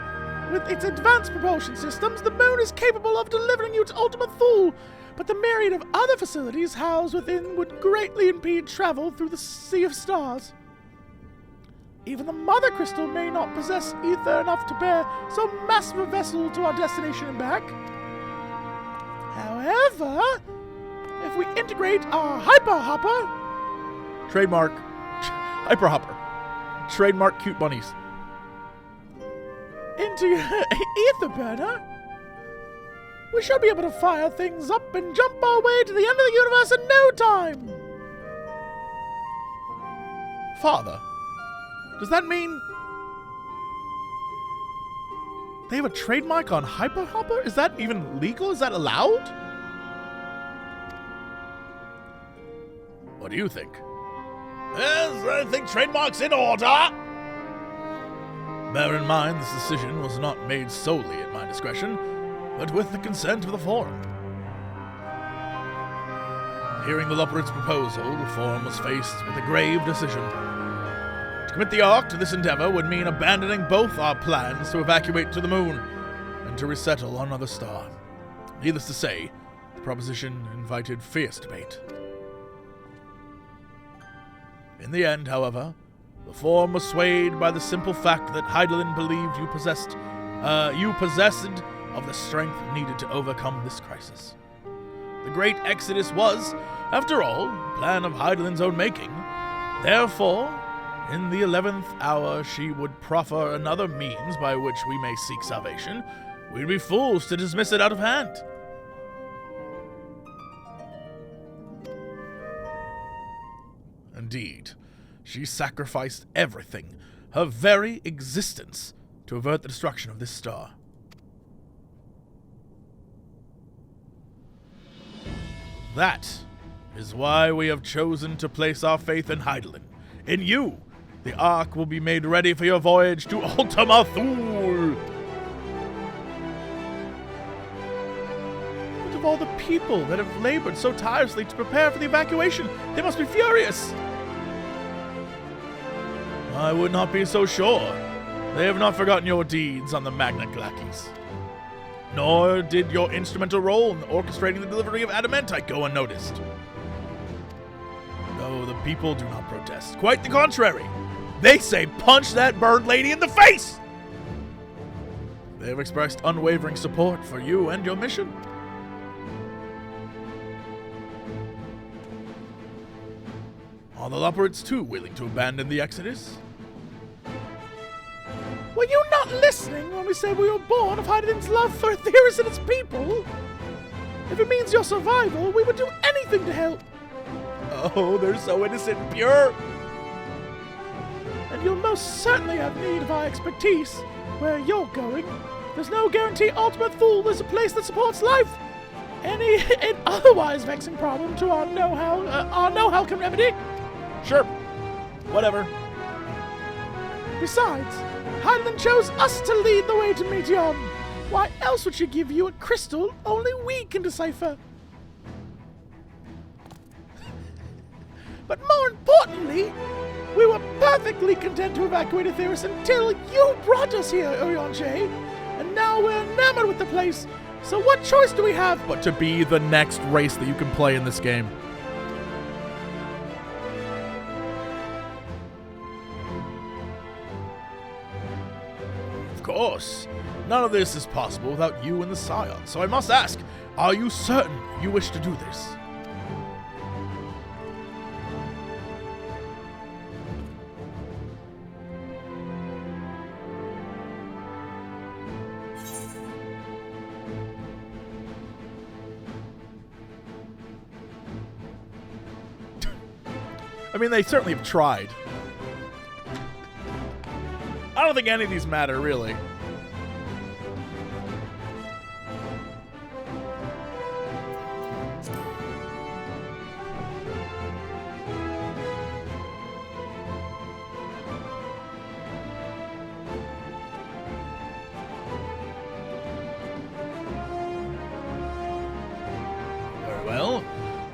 A: with its advanced propulsion systems, the moon is capable of delivering you to Ultima Thule, but the myriad of other facilities housed within would greatly impede travel through the sea of stars. Even the Mother Crystal may not possess ether enough to bear so massive a vessel to our destination and back. However, if we integrate our Hyper Hopper... Trademark. Hyper Hopper. Trademark cute bunnies. Into ether burner, we should be able to fire things up and jump our way to the end of the universe in no time! Father, does that mean they have a trademark on Hyper Hopper? Is that even legal? Is that allowed? What do you think? Yes, I think trademark's in order! Bear in mind, this decision was not made solely at my discretion, but with the consent of the Forum. Hearing the Luperit's proposal, the Forum was faced with a grave decision. To commit the Ark to this endeavor would mean abandoning both our plans to evacuate to the moon and to resettle on another star. Needless to say, the proposition invited fierce debate. In the end, however, the Forum was swayed by the simple fact that Hydaelyn believed you possessed of the strength needed to overcome this crisis. The Great Exodus was, after all, a plan of Hydaelyn's own making. Therefore, in the 11th hour she would proffer another means by which we may seek salvation. We'd be fools to dismiss it out of hand. Indeed, she sacrificed everything, her very existence, to avert the destruction of this star. That is why we have chosen to place our faith in Hydaelyn. In you, the Ark will be made ready for your voyage to Ultima Thule. What of all the people that have labored so tirelessly to prepare for the evacuation? They must be furious. I would not be so sure. They have not forgotten your deeds on the Magna Glackies. Nor did your instrumental role in orchestrating the delivery of adamantite go unnoticed. No, the people do not protest. Quite the contrary. They say, punch that bird lady in the face! They have expressed unwavering support for you and your mission. Are the Luperits too willing to abandon the Exodus? Were you not listening when we said we were born of Hydaelyn's love for Aetheris and its people? If it means your survival, we would do anything to help. Oh, they're so innocent and pure. And you'll most certainly have need of our expertise where you're going. There's no guarantee Ultima Thule is a place that supports life. Any otherwise vexing problem to our know-how can remedy. Sure, whatever. Besides, Hydaelyn chose us to lead the way to Meteon. Why else would she give you a crystal only we can decipher? But more importantly, we were perfectly content to evacuate Aetheris until you brought us here, Urion J. And now we're enamored with the place. So what choice do we have but to be the next race that you can play in this game? Of course. None of this is possible without you and the Scions. So I must ask, are you certain you wish to do this? I mean, they certainly have tried. I don't think any of these matter, really. Very well.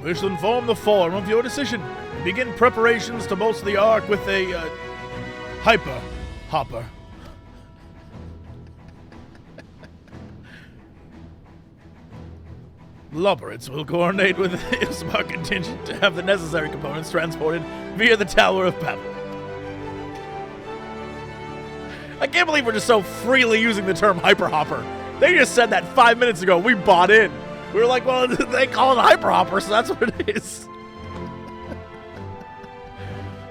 A: We shall inform the Forum of your decision and begin preparations to bolster the Ark with a, hyper hopper. Lobberits will coordinate with the Ismar contingent to have the necessary components transported via the Tower of Babel. I can't believe we're just so freely using the term hyperhopper. They just said that 5 minutes ago. We bought in. We were like, well, they call it hyperhopper, so that's what it is.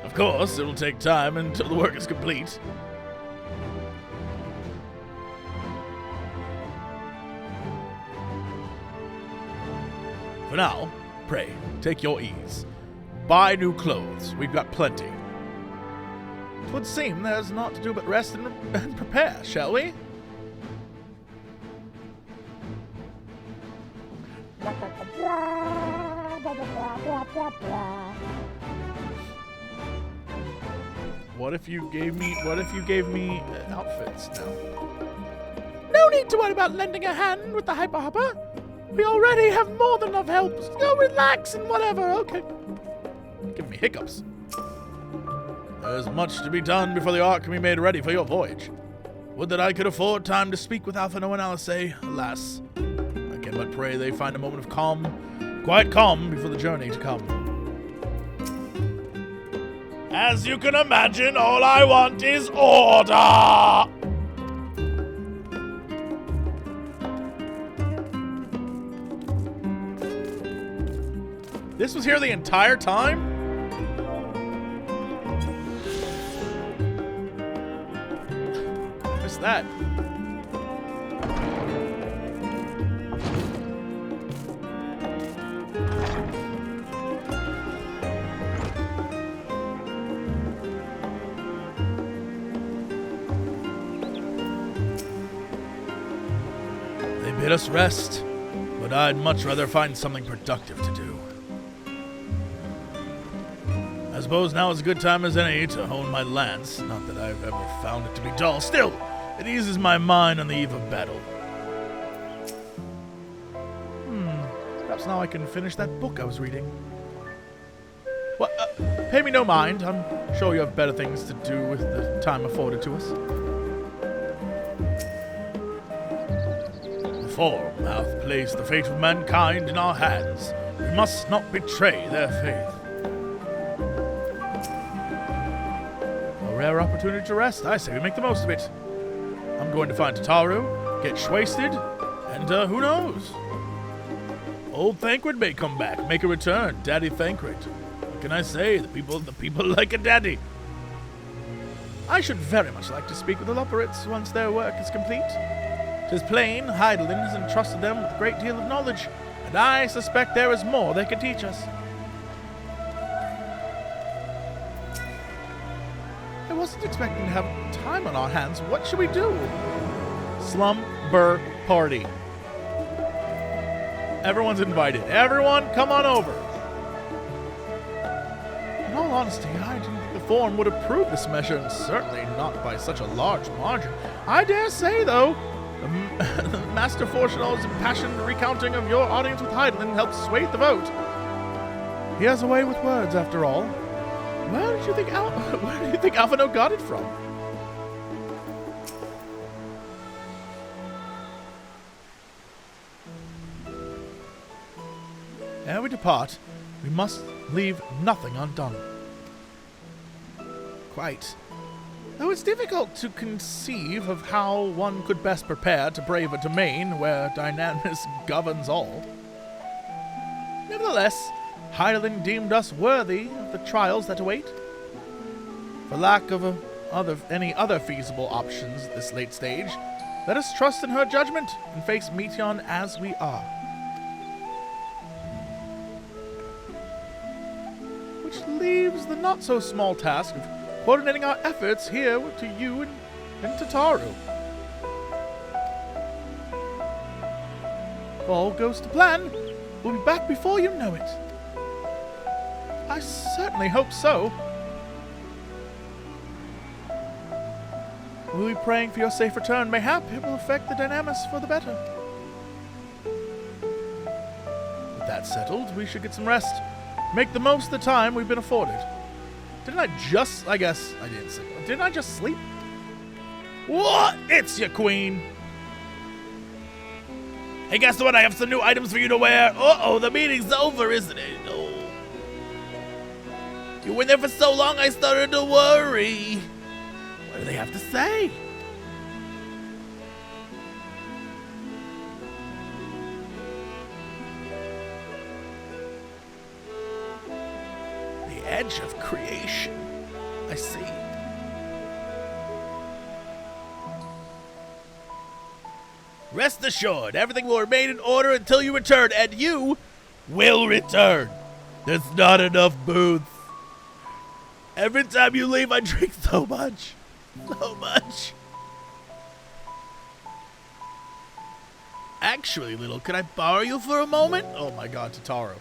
A: Of course, it'll take time until the work is complete. For now, pray, take your ease. Buy new clothes. We've got plenty. It would seem there's naught to do but rest and prepare, shall we? What if you gave me outfits now? No need to worry about lending a hand with the hyperhopper. We already have more than enough help. Go relax and whatever, okay. Give me hiccups. There's much to be done before the Ark can be made ready for your voyage. Would that I could afford time to speak with Alphino and Alisei. Alas, I can but pray they find a moment of calm, quiet calm, before the journey to come. As you can imagine, all I want is order! This was here the entire time? What's that? They bid us rest, but I'd much rather find something productive to do. I suppose now is a good time as any to hone my lance. Not that I've ever found it to be dull. Still, it eases my mind on the eve of battle. Perhaps now I can finish that book I was reading. Well, pay me no mind. I'm sure you have better things to do with the time afforded to us. The Forum hath placed the fate of mankind in our hands. We must not betray their faith. Rare opportunity to rest. I say we make the most of it. I'm going to find Tataru, get wasted, and who knows? Old Thancred may come back, make a return. Daddy Thancred. What can I say? The people like a daddy. I should very much like to speak with the Lobberits once their work is complete. 'Tis plain Hydaelyn has entrusted them with a great deal of knowledge, and I suspect there is more they can teach us. I wasn't expecting to have time on our hands. What should we do? Slumber party. Everyone's invited. Everyone, come on over. In all honesty, I didn't think the Forum would approve this measure, and certainly not by such a large margin. I dare say, though, the Master Fortunal's impassioned recounting of your audience with Hydaelyn helped sway the vote. He has a way with words, after all. Where do you think Alphino got it from? Ere we depart, we must leave nothing undone. Quite. Though it's difficult to conceive of how one could best prepare to brave a domain where Dynamis governs all. Nevertheless, Hydaelyn deemed us worthy of the trials that await. For lack of any other feasible options at this late stage, let us trust in her judgment and face Meteion as we are. Which leaves the not-so-small task of coordinating our efforts here to you and Tataru. If all goes to plan, we'll be back before you know it. I certainly hope so. We'll be praying for your safe return. Mayhap it will affect the Dynamis for the better. With that settled, we should get some rest. Make the most of the time we've been afforded. Didn't I just... I guess I didn't sleep. Didn't I just sleep? What? It's your queen. Hey, guess what? I have some new items for you to wear. Uh-oh, the meeting's over, isn't it? Oh. You were there for so long, I started to worry. What do they have to say? The edge of creation. I see. Rest assured, everything will remain in order until you return, and you will return. There's not enough booths. Every time you leave, I drink so much. So much. Actually, Little, could I borrow you for a moment? Oh my god, Tataru.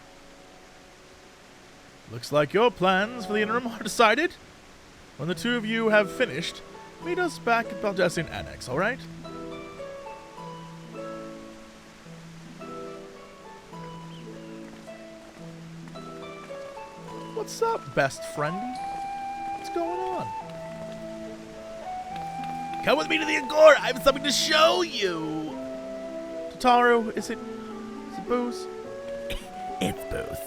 A: Looks like your plans for the interim are decided. When the two of you have finished, meet us back at Baldessian Annex, alright? What's up, best friendy? What's going on? Come with me to the Agora. I have something to show you. Tataru, is it booze? It's booze.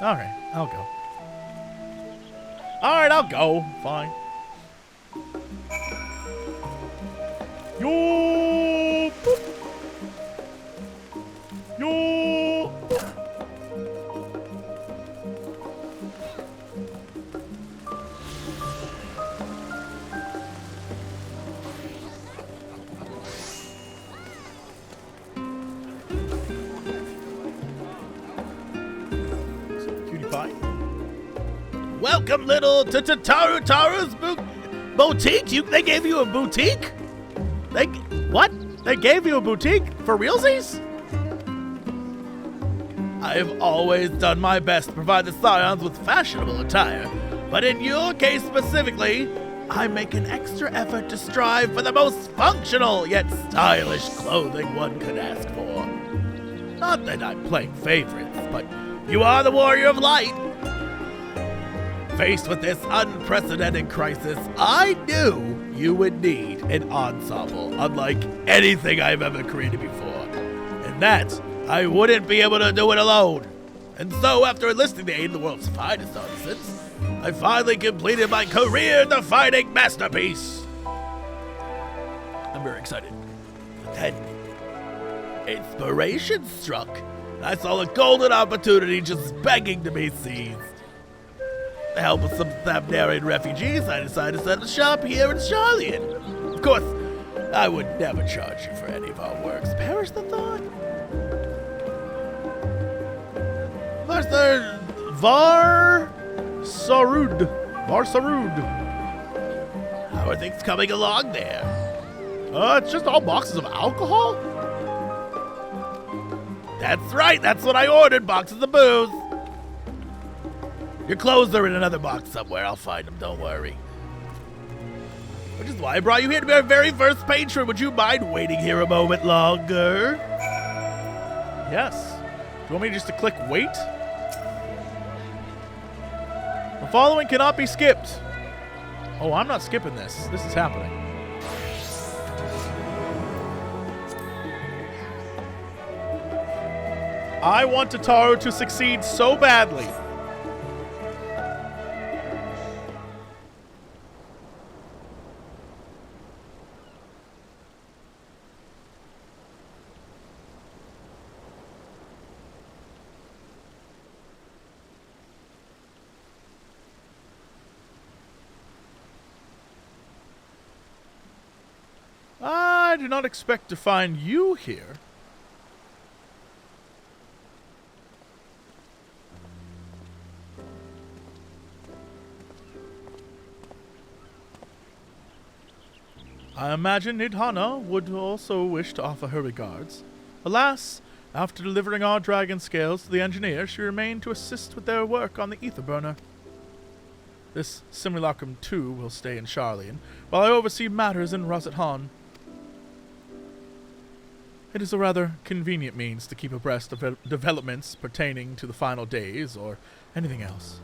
A: Alright, I'll go. Alright, I'll go. Fine. Yo! Boop. Yo! Boop. Welcome, Little, to Taru's boutique. They gave you a boutique? What? They gave you a boutique for realsies? I have always done my best to provide the Scions with fashionable attire, but in your case specifically, I make an extra effort to strive for the most functional yet stylish clothing one could ask for. Not that I'm playing favorites, but you are the warrior of light. Faced with this unprecedented crisis, I knew you would need an ensemble unlike anything I've ever created before. And that, I wouldn't be able to do it alone. And so, after enlisting the aid of the world's finest artisans, I finally completed my career-defining masterpiece. I'm very excited. But then, inspiration struck. I saw a golden opportunity just begging to be seized. To help with some Thavnairian refugees, I decided to set a shop here in Charlian. Of course, I would never charge you for any of our works. Perish the thought. Master Var-Sarud. How are things coming along there? It's just all boxes of alcohol? That's right, that's what I ordered, boxes of booze. Your clothes are in another box somewhere. I'll find them, don't worry. Which is why I brought you here to be our very first patron. Would you mind waiting here a moment longer? Yes. Do you want me just to click wait? The following cannot be skipped. Oh, I'm not skipping this. This is happening. I want Tataru to succeed so badly. I do not expect to find you here. I imagine Nidhana would also wish to offer her regards. Alas, after delivering our dragon scales to the engineer, she remained to assist with their work on the ether burner. This simulacrum too will stay in Charlian, while I oversee matters in Razathan. It is a rather convenient means to keep abreast of developments pertaining to the final days or anything else.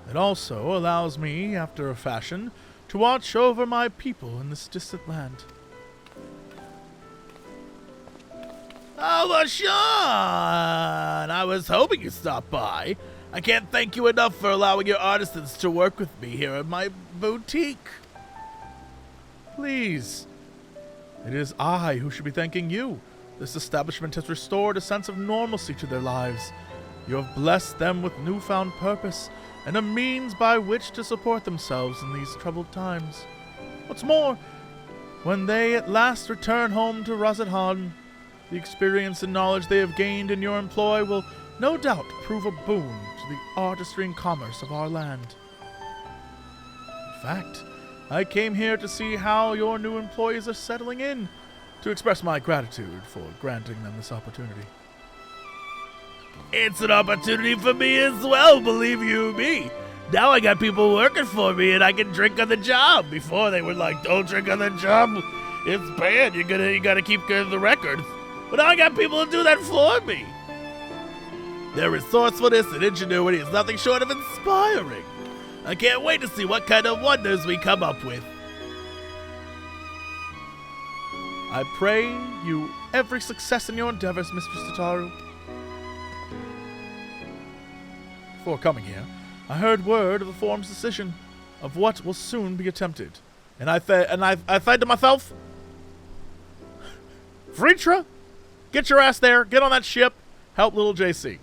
A: It also allows me, after a fashion, to watch over my people in this distant land.
N: Oh, Sean! I was hoping you'd stop by. I can't thank you enough for allowing your artisans to work with me here in my boutique.
A: Please. It is I who should be thanking you. This establishment has restored a sense of normalcy to their lives. You have blessed them with newfound purpose and a means by which to support themselves in these troubled times. What's more, when they at last return home to Razathan, the experience and knowledge they have gained in your employ will no doubt prove a boon to the artistry and commerce of our land. In fact, I came here to see how your new employees are settling in, to express my gratitude for granting them this opportunity.
N: It's an opportunity for me as well, believe you me. Now I got people working for me and I can drink on the job. Before they were like, don't drink on the job, it's bad, you gotta keep good of the records. But now I got people to do that for me. Their resourcefulness and ingenuity is nothing short of inspiring. I can't wait to see what kind of wonders we come up with.
A: I pray you every success in your endeavors, Mistress Tataru. Before coming here, I heard word of the Forum's decision of what will soon be attempted. And I said to myself, Vritra, get your ass there, get on that ship, help Lil JC.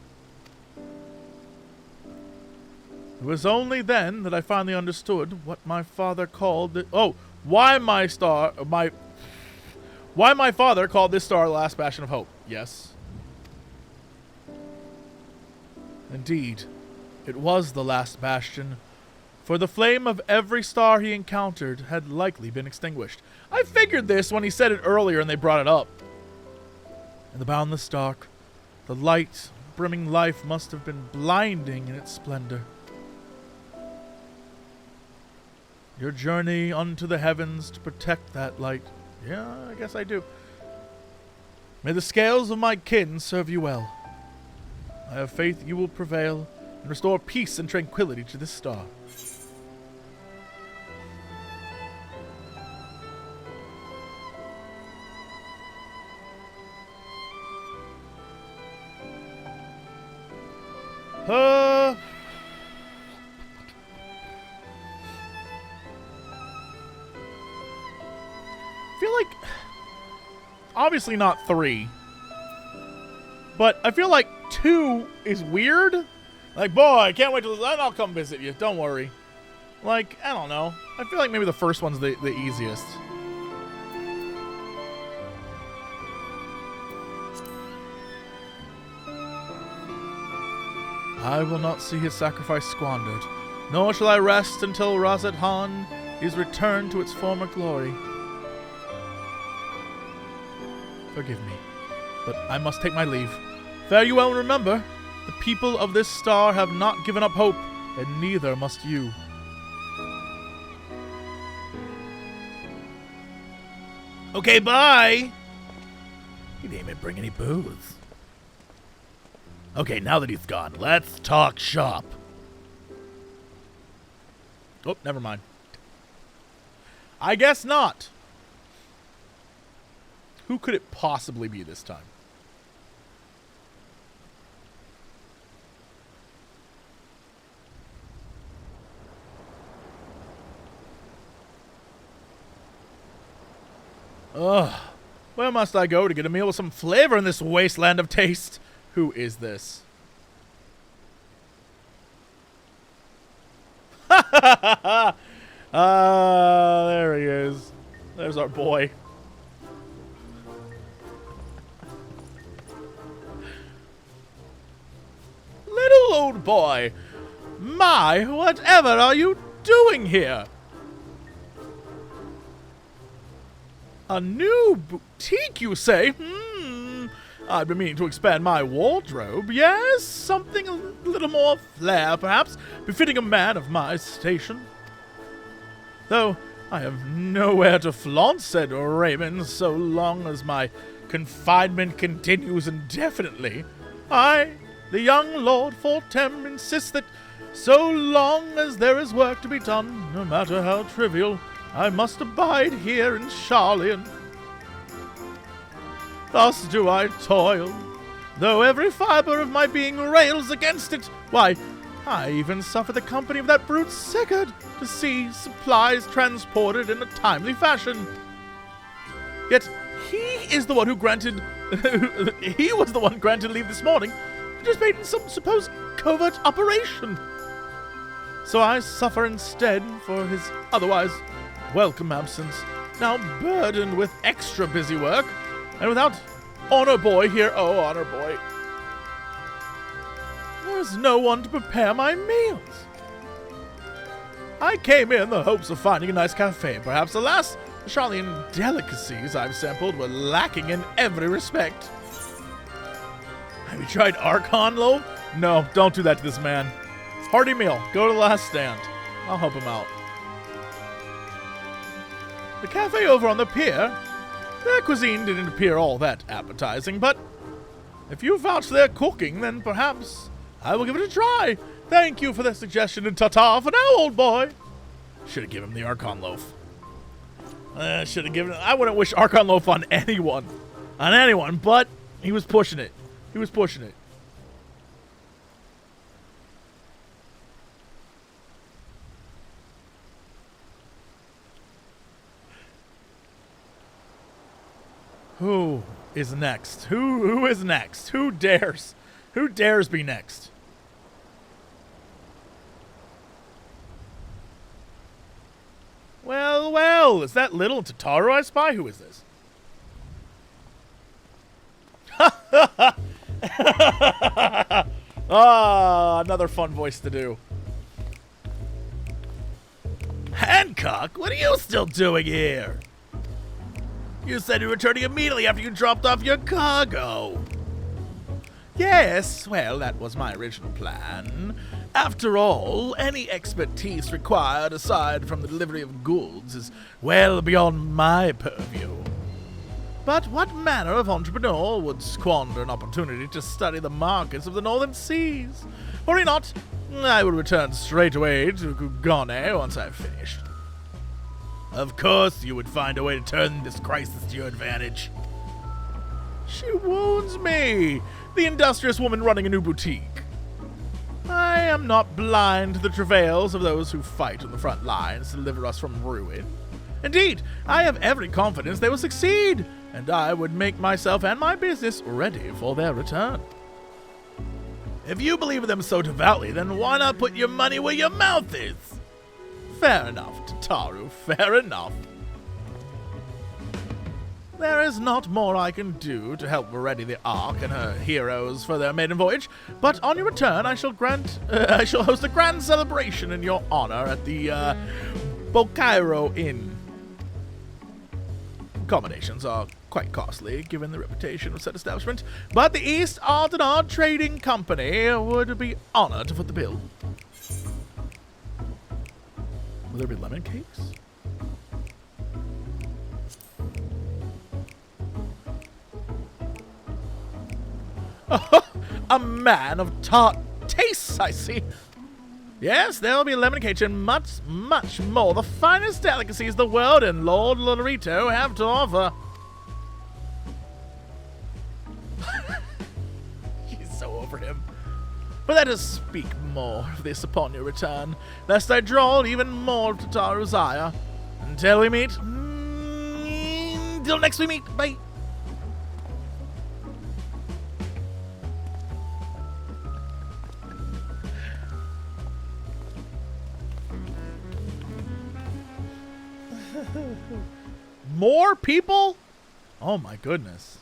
A: It was only then that I finally understood what my father called it. Why my father called this star the last bastion of hope. Yes. Indeed, it was the last bastion, for the flame of every star he encountered had likely been extinguished. I figured this when he said it earlier and they brought it up. In the boundless dark, the light, brimming life must have been blinding in its splendor. Your journey unto the heavens to protect that light. Yeah, I guess I do. May the scales of my kin serve you well. I have faith you will prevail and restore peace and tranquility to this star. I feel like, obviously not 3, but I feel like 2 is weird. Like, boy, I can't wait till I'll come visit you. Don't worry. Like, I don't know. I feel like maybe the first one's the easiest. I will not see his sacrifice squandered, nor shall I rest until Razathan is returned to its former glory. Forgive me, but I must take my leave. Fare you well, and remember, the people of this star have not given up hope, and neither must you.
N: Okay, bye. He didn't even bring any booze. Okay, now that he's gone, let's talk shop.
A: Oh, never mind. I guess not. Who could it possibly be this time? Ugh. Where must I go to get a meal with some flavor in this wasteland of taste? Who is this? There he is. There's our boy. Little old boy. My, whatever are you doing here? A new boutique, you say? I've been meaning to expand my wardrobe. Yes, something a little more flair, perhaps, befitting a man of my station. Though I have nowhere to flaunt said raiment so long as my confinement continues indefinitely, I, the young Lord Fortem, insist that so long as there is work to be done, no matter how trivial, I must abide here in Sharlayan. Thus do I toil, though every fiber of my being rails against it. Why, I even suffer the company of that brute Sigurd to see supplies transported in a timely fashion. Yet he is the one who granted he was the one granted leave this morning to participate in some supposed covert operation. So I suffer instead for his otherwise welcome absence, now burdened with extra busy work, and without Honor Boy here. Oh, Honor Boy. There is no one to prepare my meals. I came in the hopes of finding a nice cafe. Perhaps, alas, the Sharlayan delicacies I've sampled were lacking in every respect. Have you tried Archon loaf? No, don't do that to this man. Hearty meal. Go to the last stand. I'll help him out. The cafe over on the pier, their cuisine didn't appear all that appetizing, but if you vouch for their cooking, then perhaps I will give it a try. Thank you for the suggestion, and ta-ta for now, old boy. Should have given him the Archon loaf. Should have given it. I wouldn't wish Archon loaf on anyone. On anyone, but he was pushing it. He was pushing it. Who is next? Who is next? Who dares? Who dares be next? Well, well, is that little Tataru I spy? Who is this? Ah, another fun voice to do. Hancock, what are you still doing here? You said you were returning immediately after you dropped off your cargo. Yes, well, that was my original plan. After all, any expertise required aside from the delivery of goods is well beyond my purview. But what manner of entrepreneur would squander an opportunity to study the markets of the northern seas? Worry not, I will return straight away to Gugane once I've finished. Of course you would find a way to turn this crisis to your advantage. She wounds me, the industrious woman running a new boutique. I am not blind to the travails of those who fight on the front lines to deliver us from ruin. Indeed, I have every confidence they will succeed, and I would make myself and my business ready for their return. If you believe in them so devoutly, then why not put your money where your mouth is? Fair enough, Tataru, fair enough. There is not more I can do to help ready the Ark and her heroes for their maiden voyage, but on your return I shall host a grand celebration in your honor at the Bokairo Inn. Accommodations are quite costly, given the reputation of said establishment, but the East Aldenard Trading Company would be honored to foot the bill. Will there be lemon cakes? A man of tart tastes, I see. Yes, there'll be lemon cake and much, much more. The finest delicacies the world and Lord Lolorito have to offer. He's so over him. But let us speak more of this upon your return, lest I draw even more of Tataru's ire. Until we meet. Till next we meet. Bye. More people? Oh my goodness.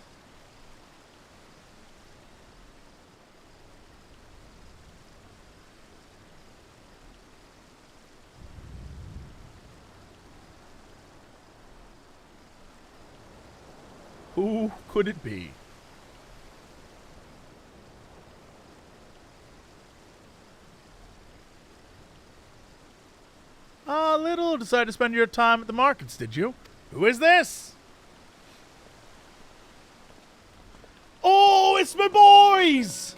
A: Who could it be? Little decided to spend your time at the markets, did you? Who is this? Oh, it's my boys!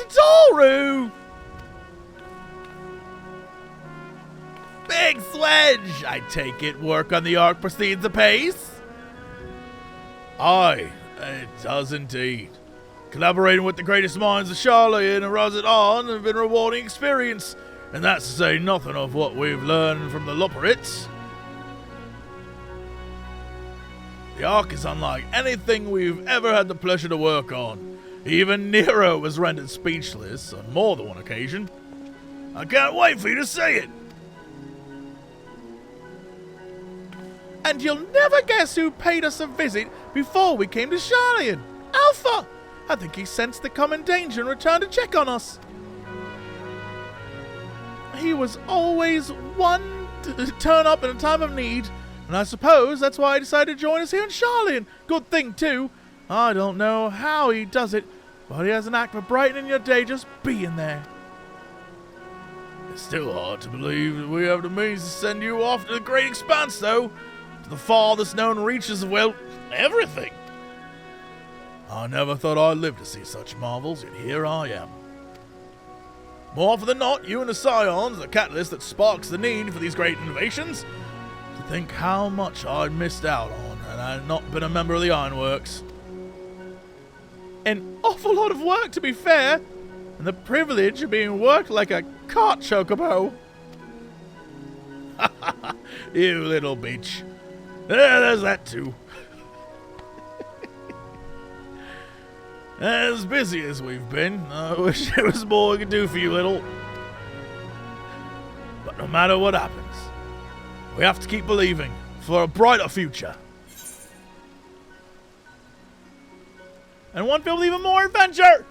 A: Toru! Big sledge! I take it work on the Ark proceeds apace? Aye, it does indeed. Collaborating with the greatest minds of Charlotte and Rosedon have been a rewarding experience, and that's to say nothing of what we've learned from the Lupperits. The Ark is unlike anything we've ever had the pleasure to work on. Even Nero was rendered speechless on more than one occasion. I can't wait for you to see it. And you'll never guess who paid us a visit before we came to Charlian. Alpha! I think he sensed the coming danger and returned to check on us. He was always one to turn up in a time of need, and I suppose that's why he decided to join us here in Charlian. Good thing, too. I don't know how he does it, but he has an act for brightening your day just being there. It's still hard to believe that we have the means to send you off to the great expanse, though. To the farthest known reaches of, well, everything. I never thought I'd live to see such marvels, yet here I am. More often than not, you and the Scions are the catalyst that sparks the need for these great innovations. To think how much I'd missed out on had I not been a member of the Ironworks. An awful lot of work, to be fair, and the privilege of being worked like a cart chocobo. You little bitch. There's that too. As busy as we've been, I wish there was more we could do for you, little. But no matter what happens, we have to keep believing for a brighter future. And one filled with even more adventure!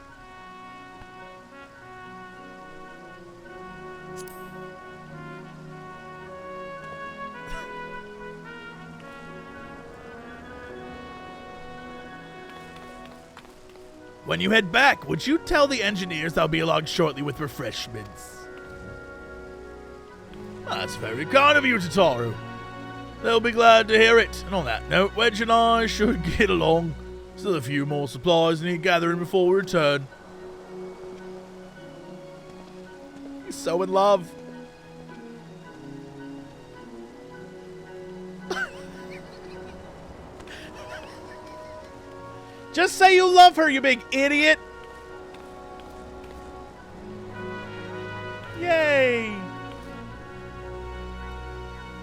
A: When you head back, would you tell the engineers I'll be along shortly with refreshments? That's very kind of you, Tataru. They'll be glad to hear it. And on that note, Wedge and I should get along. Still a few more supplies need gathering before we return. He's so in love. Just say you love her, you big idiot! Yay!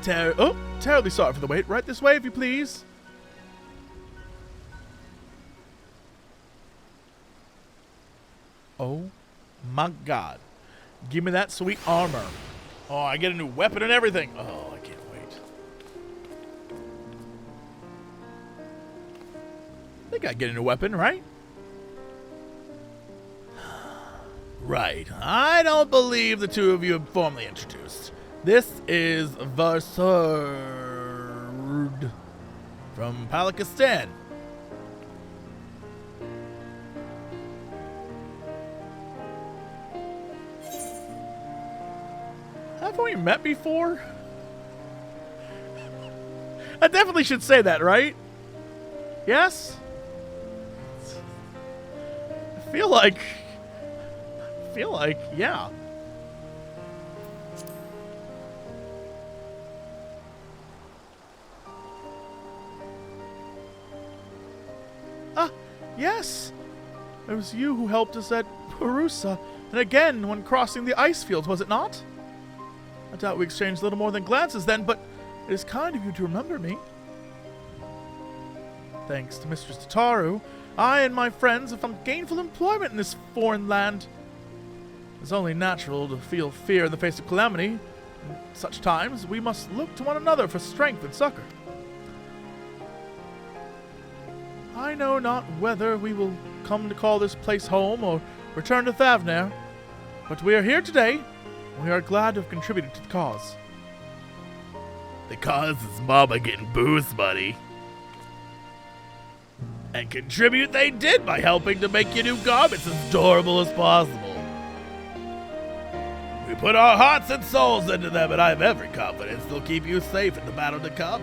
A: Terribly sorry for the wait. Right this way, if you please. Oh my god. Give me that sweet armor. Oh, I get a new weapon and everything. Oh, I can't wait. I think I get a new weapon, right? Right. I don't believe the two of you have formally introduced. This is Varsard from Palakistan. Haven't we met before? I definitely should say that, right? Yes? I feel like, yeah. Yes. It was you who helped us at Perusa, and again when crossing the ice fields, was it not? I doubt we exchanged little more than glances then, but it is kind of you to remember me. Thanks to Mistress Tataru, I and my friends have found gainful employment in this foreign land. It's only natural to feel fear in the face of calamity. In such times, we must look to one another for strength and succor. I know not whether we will come to call this place home or return to Thavnair, but we are here today. We are glad to have contributed to the cause.
N: The cause is Mama getting booze, buddy. And contribute they did by helping to make your new garments as adorable as possible. We put our hearts and souls into them, and I have every confidence they'll keep you safe in the battle to come.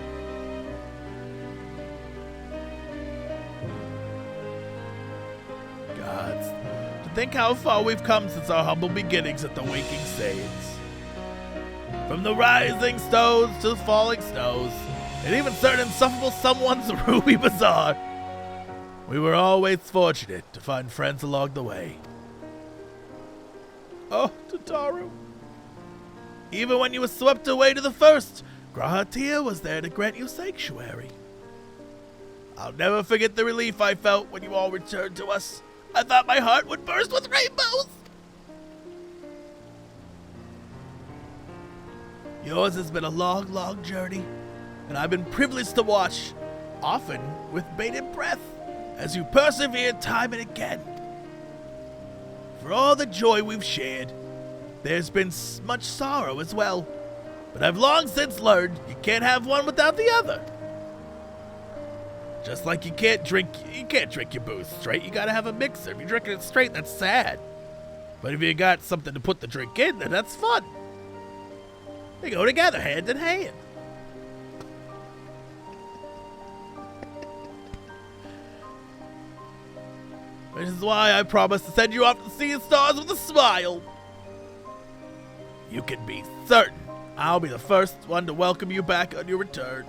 N: Gods, to think how far we've come since our humble beginnings at the Waking Scions. From the rising stones to the falling snows, and even certain insufferable someone's Ruby Bazaar, we were always fortunate to find friends along the way. Oh, Tataru. Even when you were swept away to the first, Grahatia was there to grant you sanctuary. I'll never forget the relief I felt when you all returned to us. I thought my heart would burst with rainbows. Yours has been a long, long journey, and I've been privileged to watch, often with bated breath, as you persevered time and again. For all the joy we've shared, there's been much sorrow as well, but I've long since learned you can't have one without the other. Just like you can't drink your booze straight, you gotta have a mixer. If you're drinking it straight, that's sad. But if you got something to put the drink in, then that's fun. They go together, hand in hand. Which is why I promise to send you off to see the stars with a smile. You can be certain I'll be the first one to welcome you back on your return.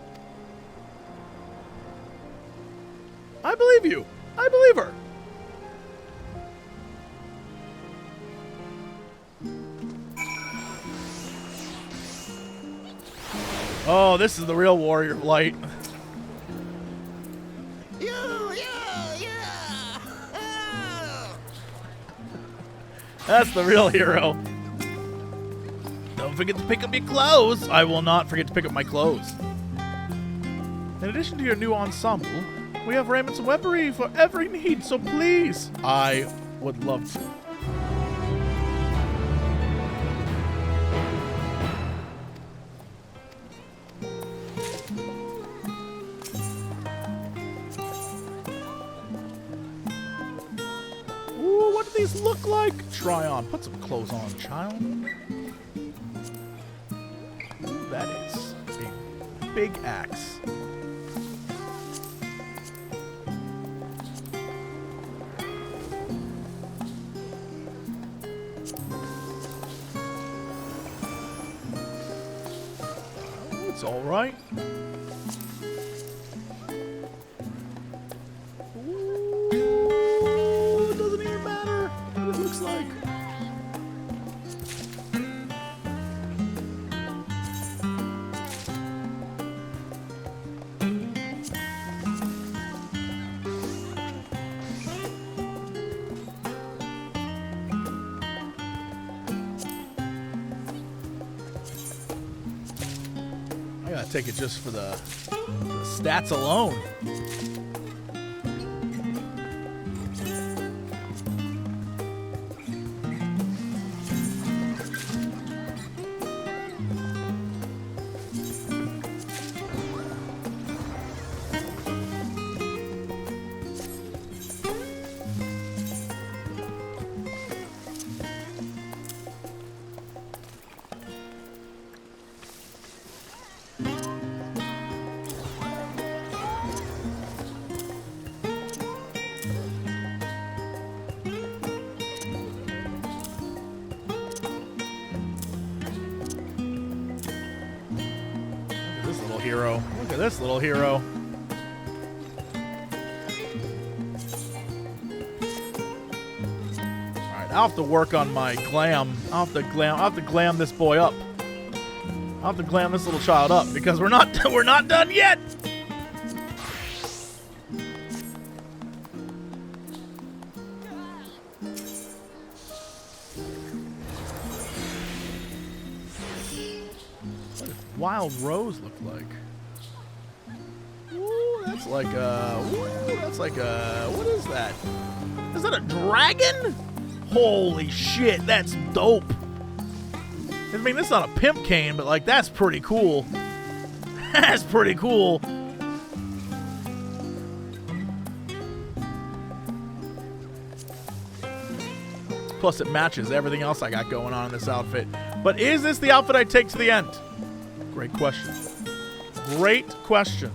N: I believe you. I believe her. Oh, this is the real warrior of light. That's the real hero. Don't forget to pick up your clothes. I will not forget to pick up my clothes. In addition to your new ensemble, we have raiments and weaponry for every need, so please. I would love to. Ooh, what do these look like? Try on. Put some clothes on, child. Ooh, that is a big axe. It's all right. Ooh, it doesn't even matter what it looks like. I gotta take it just for the stats alone. Hero. Look at this little hero. Alright, I'll have to work on my glam. I'll have to glam this boy up. I'll have to glam this little child up because we're not done yet. What does Wild Rose look like? Ooh, that's like a... what is that? Is that a dragon? Holy shit, that's dope. I mean, that's not a pimp cane, but like, that's pretty cool. That's pretty cool. Plus, it matches everything else I got going on in this outfit.
A: But is this the outfit I take to the end? Great question. Great question.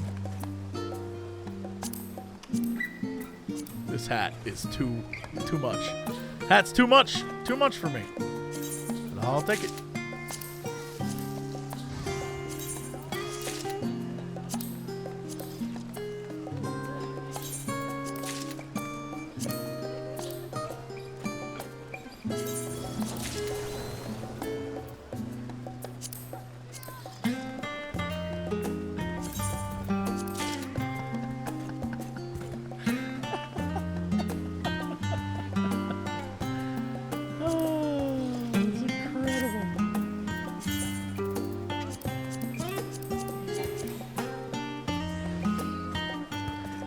A: This hat is too much. Hat's too much. Too much for me. But I'll take it.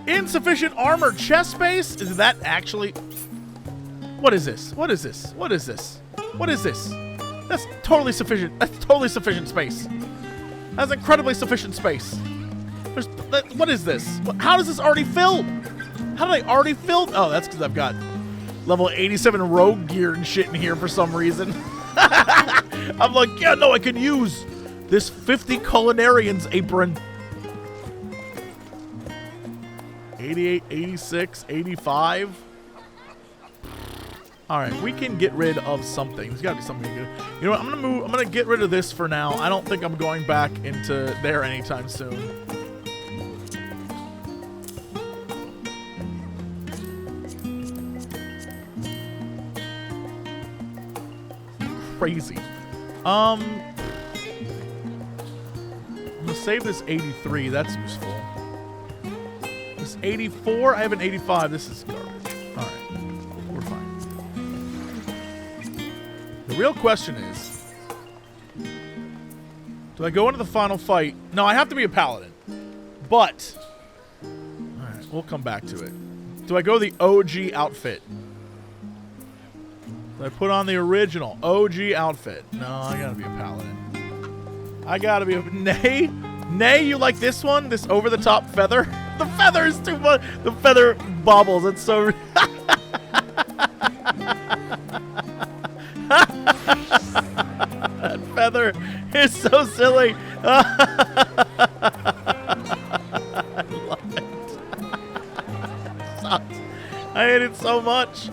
A: Insufficient armor chest space? Is that actually... What is this? What is this? What is this? What is this? That's totally sufficient. That's totally sufficient space. That's incredibly sufficient space. What is this? How does this already fill? How did I already fill? Oh, that's because I've got level 87 rogue gear and shit in here for some reason. I'm like, yeah, no, I can use this 50 culinarian's apron. 88, 86, 85. All right, we can get rid of something. There's got to be something good. You know what? I'm gonna move. I'm gonna get rid of this for now. I don't think I'm going back into there anytime soon. Crazy. I'm gonna save this 83. That's useful. 84. I have an 85. This is garbage. All right, we're fine. The real question is, do I go into the final fight? No, I have to be a paladin. But, all right, we'll come back to it. Do I go the OG outfit? Do I put on the original OG outfit? No, I gotta be a paladin. I gotta be a... Nay? Nay, you like this one? This over-the-top feather? The feather is too much. The feather bobbles. It's so... That feather is so silly. I love it. Sucks. I hate it so much.